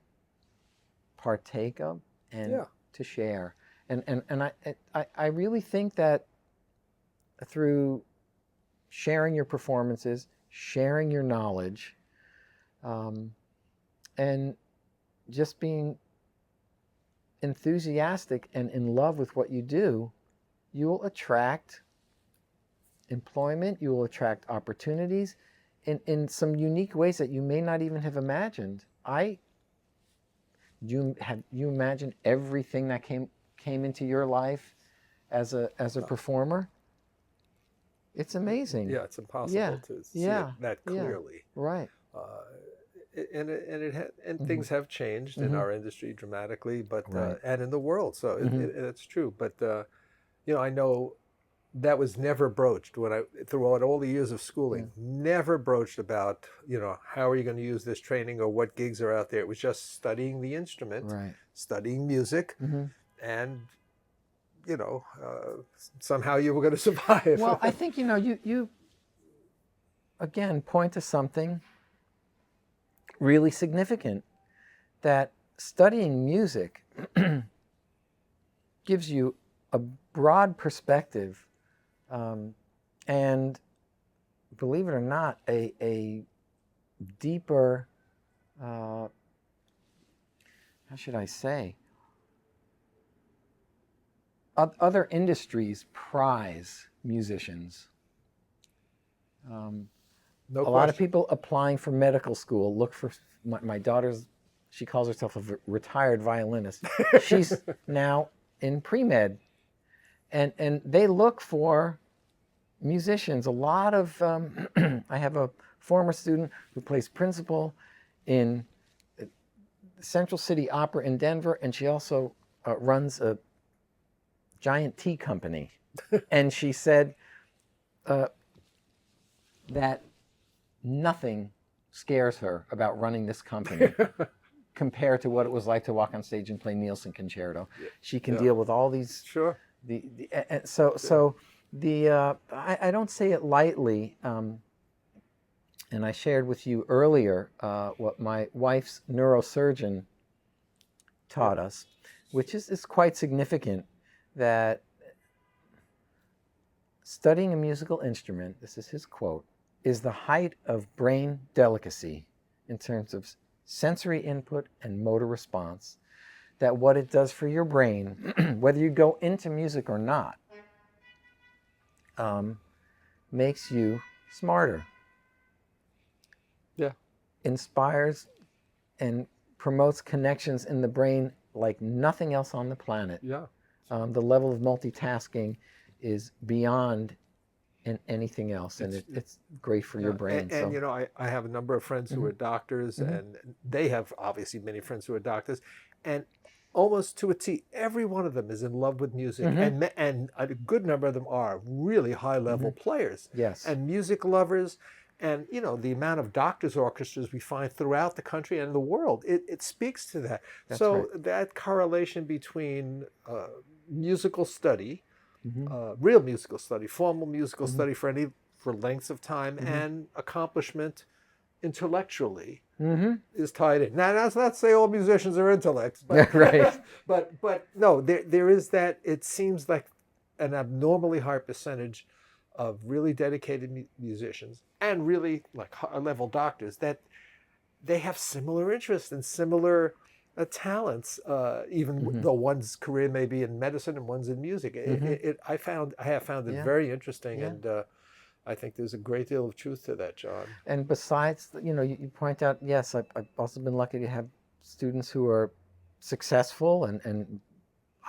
partake of and to share. And I really think that through sharing your performances, sharing your knowledge, and just being enthusiastic and in love with what you do, you'll attract employment, you will attract opportunities in some unique ways that you may not even have imagined. You imagine everything that came into your life as a performer? It's amazing. Yeah, it's impossible to see it that clearly. Yeah. Right. And things have changed in our industry dramatically, but and in the world. So it's true. But I know that was never broached throughout all the years of schooling. Never broached about how are you going to use this training or what gigs are out there. It was just studying the instrument, studying music, and somehow you were going to survive. Well, I think you again point to something really significant, that studying music gives you a broad perspective, and believe it or not, a deeper, how should I say, other industries prize musicians. No a lot of people applying for medical school look for my daughter's. She calls herself a retired violinist. She's now in pre-med, and they look for musicians. A lot of I have a former student who plays principal in Central City Opera in Denver, and she also runs a giant tea company. And she said that nothing scares her about running this company compared to what it was like to walk on stage and play Nielsen Concerto. She can deal with all these. Sure. I don't say it lightly. And I shared with you earlier what my wife's neurosurgeon taught us, which is quite significant, that studying a musical instrument, this is his quote, is the height of brain delicacy in terms of sensory input and motor response, that what it does for your brain, whether you go into music or not, makes you smarter. Yeah. Inspires and promotes connections in the brain like nothing else on the planet. Yeah. The level of multitasking is beyond anything else, and it's great for your brain. And you know, I have a number of friends who are doctors, and they have obviously many friends who are doctors, and almost to a T, every one of them is in love with music, and a good number of them are really high-level players. Yes. And music lovers. And, you know, the amount of doctors' orchestras we find throughout the country and the world, it speaks to that. That's so right. that correlation between musical study, real musical study, formal musical study for lengths of time, and accomplishment intellectually is tied in. Now, that's not to say all musicians are intellects, but, right. but no, there is that. It seems like an abnormally high percentage of really dedicated musicians and really like high-level doctors that they have similar interests and similar talents, even though one's career may be in medicine and one's in music. I have found it very interesting, and I think there's a great deal of truth to that, John. And besides, you know, you point out, yes, I've also been lucky to have students who are successful and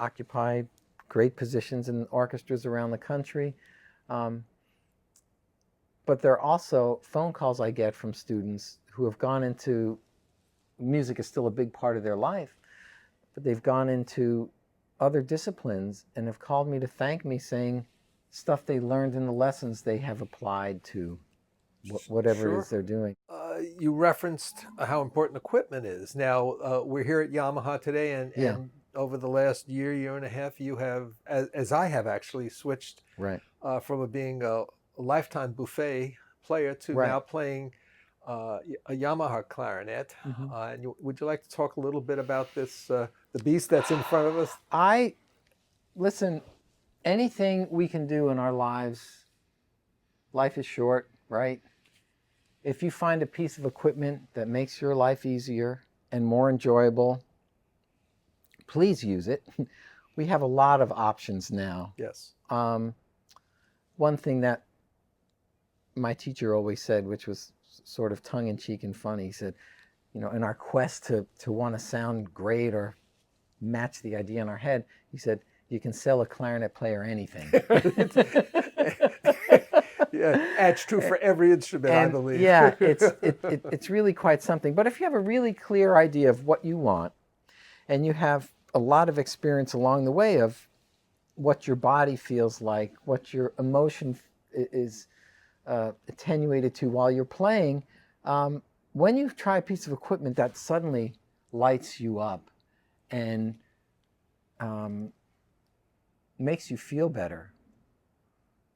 occupy great positions in orchestras around the country. But there are also phone calls I get from students who have gone into, music is still a big part of their life, but they've gone into other disciplines and have called me to thank me, saying stuff they learned in the lessons they have applied to whatever it is they're doing. You referenced how important equipment is. Now, we're here at Yamaha today, and over the last year and a half, you have, as I have actually, switched from being a lifetime buffet player to now playing a Yamaha clarinet. And would you like to talk a little bit about this, the beast that's in front of us? Listen, anything we can do in our lives, life is short, right? If you find a piece of equipment that makes your life easier and more enjoyable, please use it. We have a lot of options now. Yes. One thing that my teacher always said, which was sort of tongue-in-cheek and funny, he said, you know, in our quest to want to sound great or match the idea in our head, he said, you can sell a clarinet player anything. Yeah, that's true for every instrument, I believe. Yeah, it's really quite something. But if you have a really clear idea of what you want, and you have a lot of experience along the way of what your body feels like, what your emotion is attenuated to while you're playing, when you try a piece of equipment that suddenly lights you up and makes you feel better,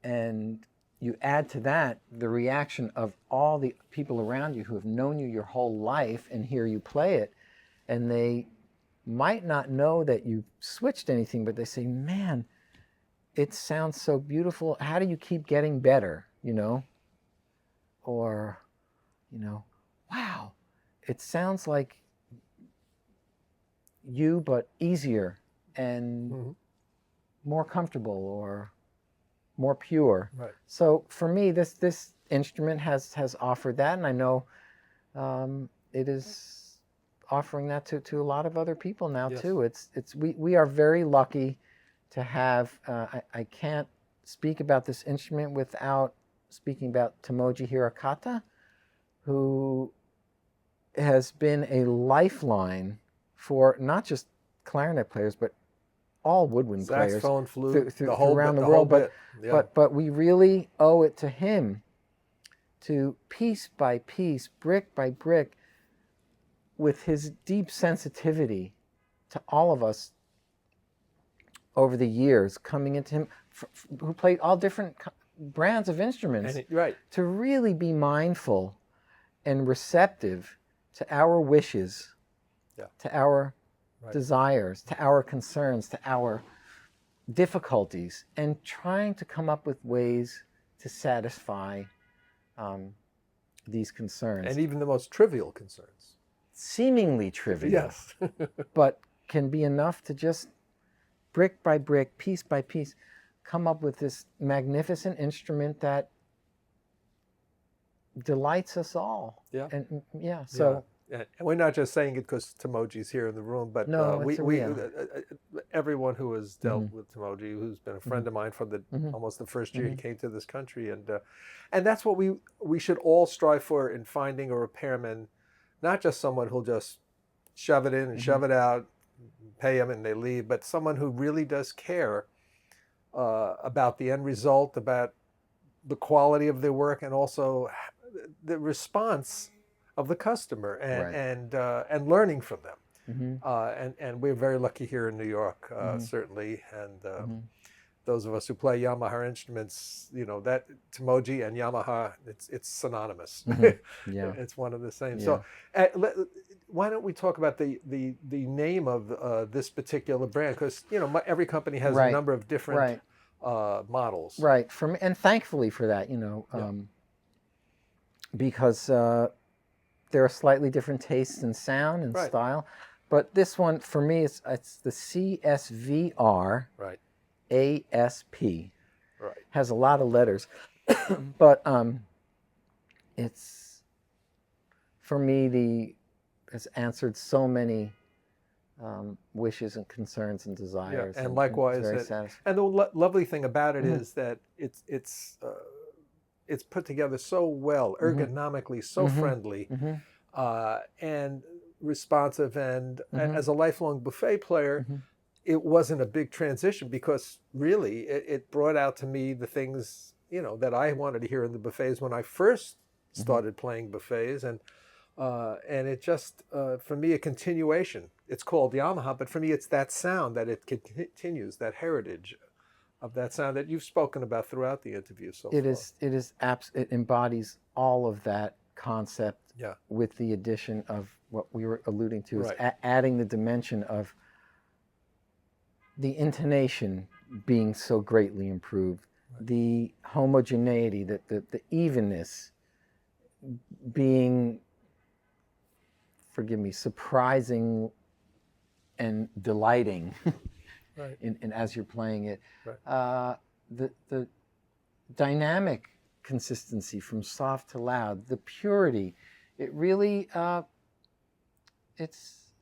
and you add to that the reaction of all the people around you who have known you your whole life and hear you play it, and they might not know that you switched anything, but they say, man, it sounds so beautiful. How do you keep getting better, you know? Or, you know, wow, it sounds like you, but easier and more comfortable or more pure. Right. So for me, this instrument has offered that, and I know it is offering that to a lot of other people now too. We are very lucky to have. I can't speak about this instrument without speaking about Tomoji Hirakata, who has been a lifeline for not just clarinet players, but all woodwind players, saxophone, flute, around the world. But we really owe it to him to, piece by piece, brick by brick, with his deep sensitivity to all of us over the years, coming into him, who played all different brands of instruments, to really be mindful and receptive to our wishes, to our desires, to our concerns, to our difficulties, and trying to come up with ways to satisfy these concerns. And even the most trivial concerns. Seemingly trivial. Yes. But can be enough to just brick by brick, piece by piece, come up with this magnificent instrument that delights us all. Yeah. And so And we're not just saying it because Timoji's here in the room, but No, it's a reality. everyone who has dealt Mm-hmm. with Timoji, who's been a Mm-hmm. friend of mine from the Mm-hmm. almost the first year he Mm-hmm. came to this country, and that's what we should all strive for in finding a repairman, not just someone who'll just shove it in and Mm-hmm. shove it out, pay them and they leave, but someone who really does care about the end result, about the quality of their work, and also the response of the customer, Right. and learning from them. Mm-hmm. And we're very lucky here in New York, Mm-hmm. certainly. And Mm-hmm. those of us who play Yamaha instruments, that Timoji and Yamaha, it's synonymous. Mm-hmm. Yeah. It's one of the same. Yeah. So why don't we talk about the name of this particular brand? Because every company has a Right. number of different Right. models. Right. And thankfully for that, because there are slightly different tastes in sound and Right. style. But this one, for me, it's the CSVR Right. ASP. Right. Has a lot of letters. But it's, for me, has answered so many wishes and concerns and desires. And likewise, it's very satisfying. and the lovely thing about it Mhm. is that it's put together so well, ergonomically, so Mhm. friendly, Mhm. and responsive. And Mhm. as a lifelong buffet player, Mhm. it wasn't a big transition because really it brought out to me the things that I wanted to hear in the buffets when I first started playing buffets, and it just for me a continuation. It's called Yamaha, but for me it's that sound that it continues, that heritage of that sound that you've spoken about throughout the interview so far. It embodies all of that concept, Yeah. with the addition of what we were alluding to, is Right. adding the dimension of the intonation being so greatly improved, the homogeneity, the evenness being, forgive me, surprising and delighting. Right. in as you're playing it. Right. The dynamic consistency from soft to loud, the purity, it really, it's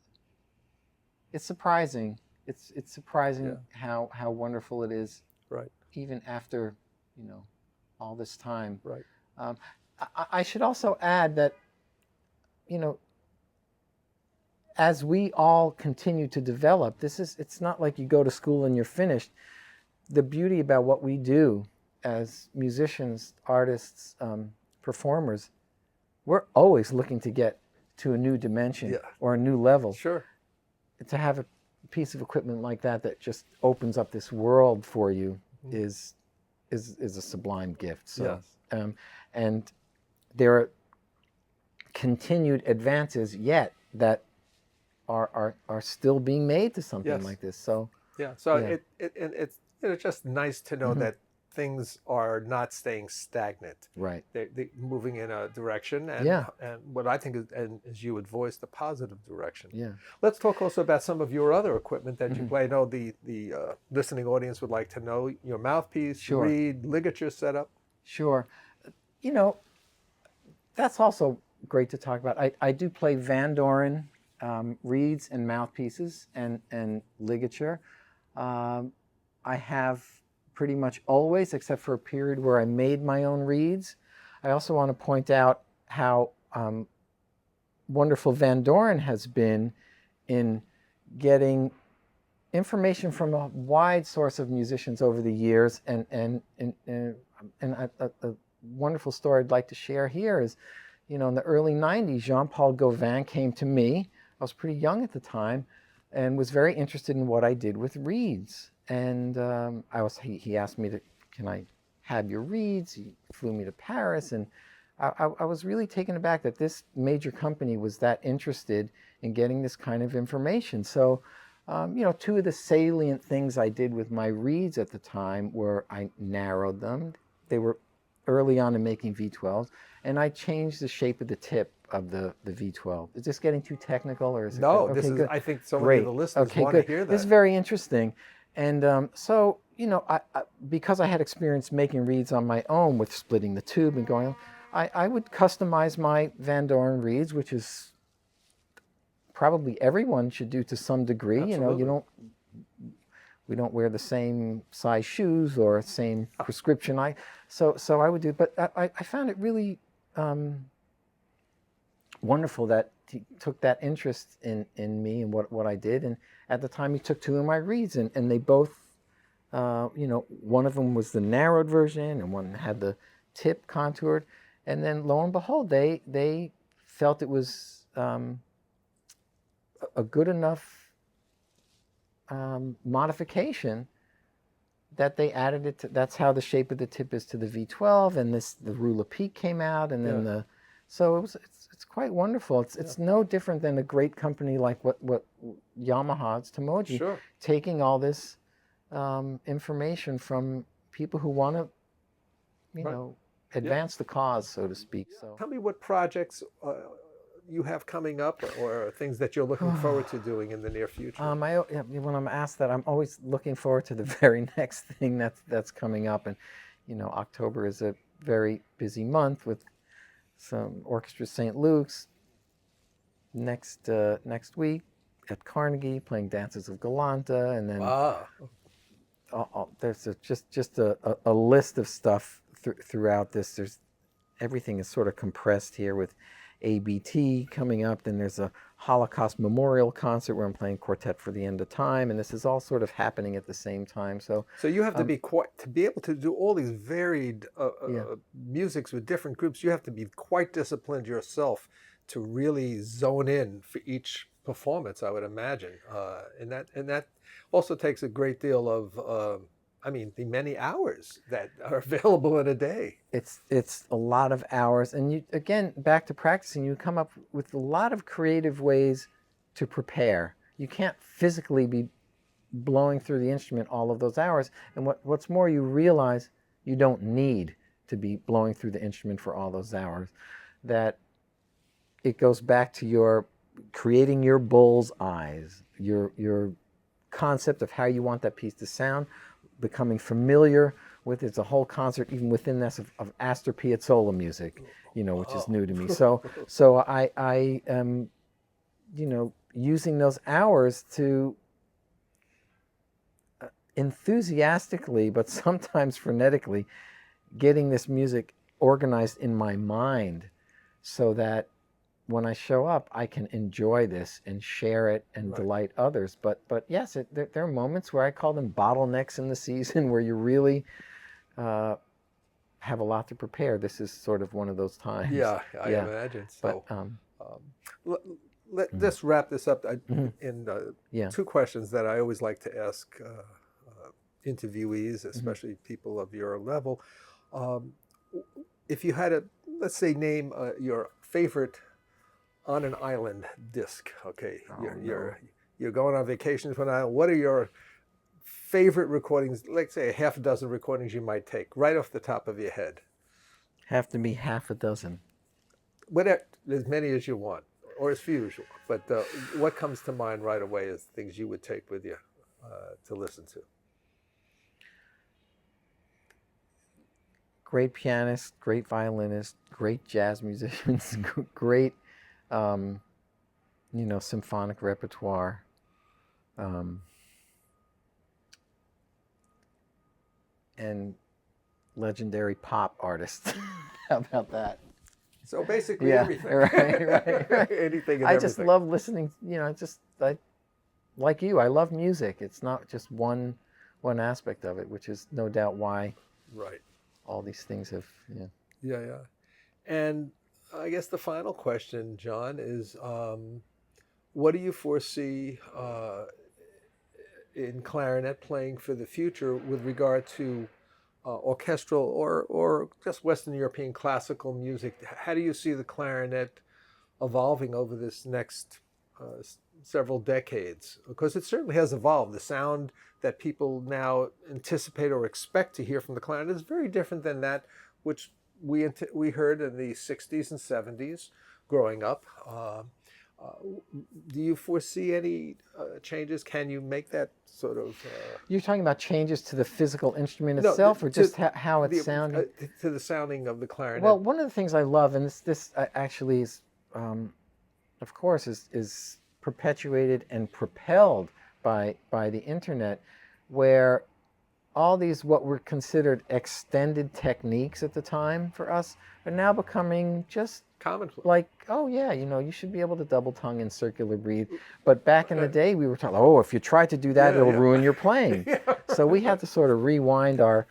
surprising. It's surprising how wonderful it is. Right. Even after, all this time. Right. I should also add that, as we all continue to develop, it's not like you go to school and you're finished. The beauty about what we do as musicians, artists, performers, we're always looking to get to a new dimension or a new level. Sure. To have a piece of equipment like that just opens up this world for you is a sublime gift. So, and there are continued advances yet that are still being made to something like this. So it's just nice to know that things are not staying stagnant. Right. They're moving in a direction, and what I think is, and as you would voice, the positive direction. Yeah. Let's talk also about some of your other equipment that you play. I know the listening audience would like to know your mouthpiece, reed, ligature setup. Sure. That's also great to talk about. I do play Van Doren reeds and mouthpieces and ligature. I have pretty much always, except for a period where I made my own reeds. I also want to point out how wonderful Van Doren has been in getting information from a wide source of musicians over the years. And a wonderful story I'd like to share here is, in the early 90s, Jean-Paul Gauvin came to me. I was pretty young at the time and was very interested in what I did with reeds. And he asked me can I have your reeds? He flew me to Paris, and I was really taken aback that this major company was that interested in getting this kind of information. So, two of the salient things I did with my reeds at the time were I narrowed them. They were early on in making V12s, and I changed the shape of the tip of the V12. Is this getting too technical, or is it? No, okay, this is. good. I think so many of the listeners want to hear that. This is very interesting, and so I, because I had experience making reeds on my own with splitting the tube and going on, I would customize my Van Doren reeds, which is probably everyone should do to some degree. Absolutely. You know, we don't wear the same size shoes or same prescription. So I would do, but I found it really wonderful that he took that interest in me and what I did. And at the time, he took two of my reeds, and they both, one of them was the narrowed version, and one had the tip contoured. And then lo and behold, they felt it was a good enough modification that they added it to. That's how the shape of the tip is to the V12, and the Rula Peak came out, and then so it's quite wonderful. It's no different than a great company like what Yamaha's Tomoji, Sure. taking all this information from people who want to, advance the cause, so to speak. So Tell me what projects you have coming up, or things that you're looking forward to doing in the near future. When I'm asked that, I'm always looking forward to the very next thing that's coming up. And October is a very busy month with some Orchestra St. Luke's next week at Carnegie, playing Dances of Galanta, and then there's just a list of stuff throughout this. Everything is sort of compressed here with ABT coming up. Then there's a Holocaust Memorial concert where I'm playing Quartet for the End of Time, and this is all sort of happening at the same time. So you have to be to be able to do all these varied musics with different groups. You have to be quite disciplined yourself to really zone in for each performance, I would imagine, and that also takes a great deal of the many hours that are available in a day. It's a lot of hours, and you, again, back to practicing, you come up with a lot of creative ways to prepare. You can't physically be blowing through the instrument all of those hours, and what's more, you realize you don't need to be blowing through the instrument for all those hours. That it goes back to your creating your bull's eyes, your concept of how you want that piece to sound, becoming familiar with it's a whole concert even within this of Astor Piazzolla music, which is new to me. So I am, using those hours to enthusiastically, but sometimes frenetically, getting this music organized in my mind so that when I show up, I can enjoy this and share it and delight others. But yes, there are moments where I call them bottlenecks in the season where you really have a lot to prepare. This is sort of one of those times. Yeah, I imagine. So, let's wrap this up in two questions that I always like to ask interviewees, especially people of your level. If you had to, let's say, name your favorite on an island disc, okay? You're going on vacation to an island. What are your favorite recordings? Let's say a half a dozen recordings you might take right off the top of your head. Have to be half a dozen. Whatever, as many as you want, or as few as you want. But what comes to mind right away is things you would take with you to listen to. Great pianist, great violinist, great jazz musicians, great symphonic repertoire. And legendary pop artists. How about that? So basically everything. Right. Anything and I everything. just love listening, like you, I love music. It's not just one aspect of it, which is no doubt why all these things have, Yeah. And I guess the final question, Jon, is what do you foresee in clarinet playing for the future with regard to orchestral or just Western European classical music? How do you see the clarinet evolving over this next several decades? Because it certainly has evolved. The sound that people now anticipate or expect to hear from the clarinet is very different than that which we heard in the 60s and 70s growing up. Do you foresee any changes? Can you make that sort of... You're talking about changes to the physical instrument itself, or just how it's sounding? To the sounding of the clarinet. Well, one of the things I love, and this actually is, of course, is perpetuated and propelled by the internet, where all these what were considered extended techniques at the time for us are now becoming just commonplace. Like, oh yeah, you should be able to double tongue and circular breathe. But back in the day, we were taught, oh, if you try to do that, it'll ruin your playing. So we had to sort of rewind our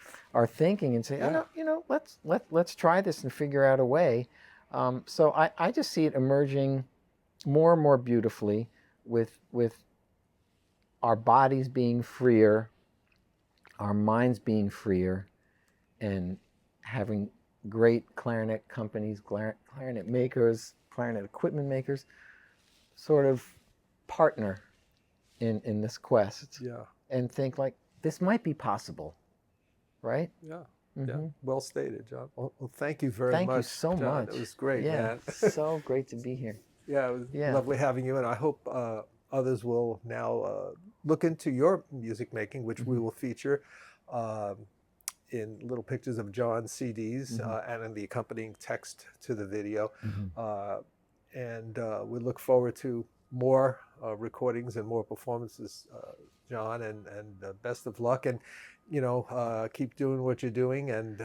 thinking and say, oh, no, let's try this and figure out a way. So I just see it emerging more and more beautifully with our bodies being freer, our minds being freer, and having great clarinet companies, clarinet makers, clarinet equipment makers, sort of partner in this quest. Yeah. And think like, this might be possible, right? Yeah. Mm-hmm. Yeah. Well stated, John. Well, thank you very much. Thank you so John. much. It was great, man. So great to be here. Yeah, it was lovely having you, and I hope others will now look into your music making, which we will feature in little pictures of John's CDs and in the accompanying text to the video. And we look forward to more recordings and more performances, John, and best of luck. And, keep doing what you're doing, and,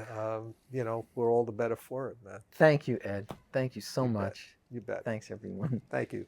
we're all the better for it, man. Thank you, Ed. Thank you so much. You bet. Thanks, everyone. Thank you.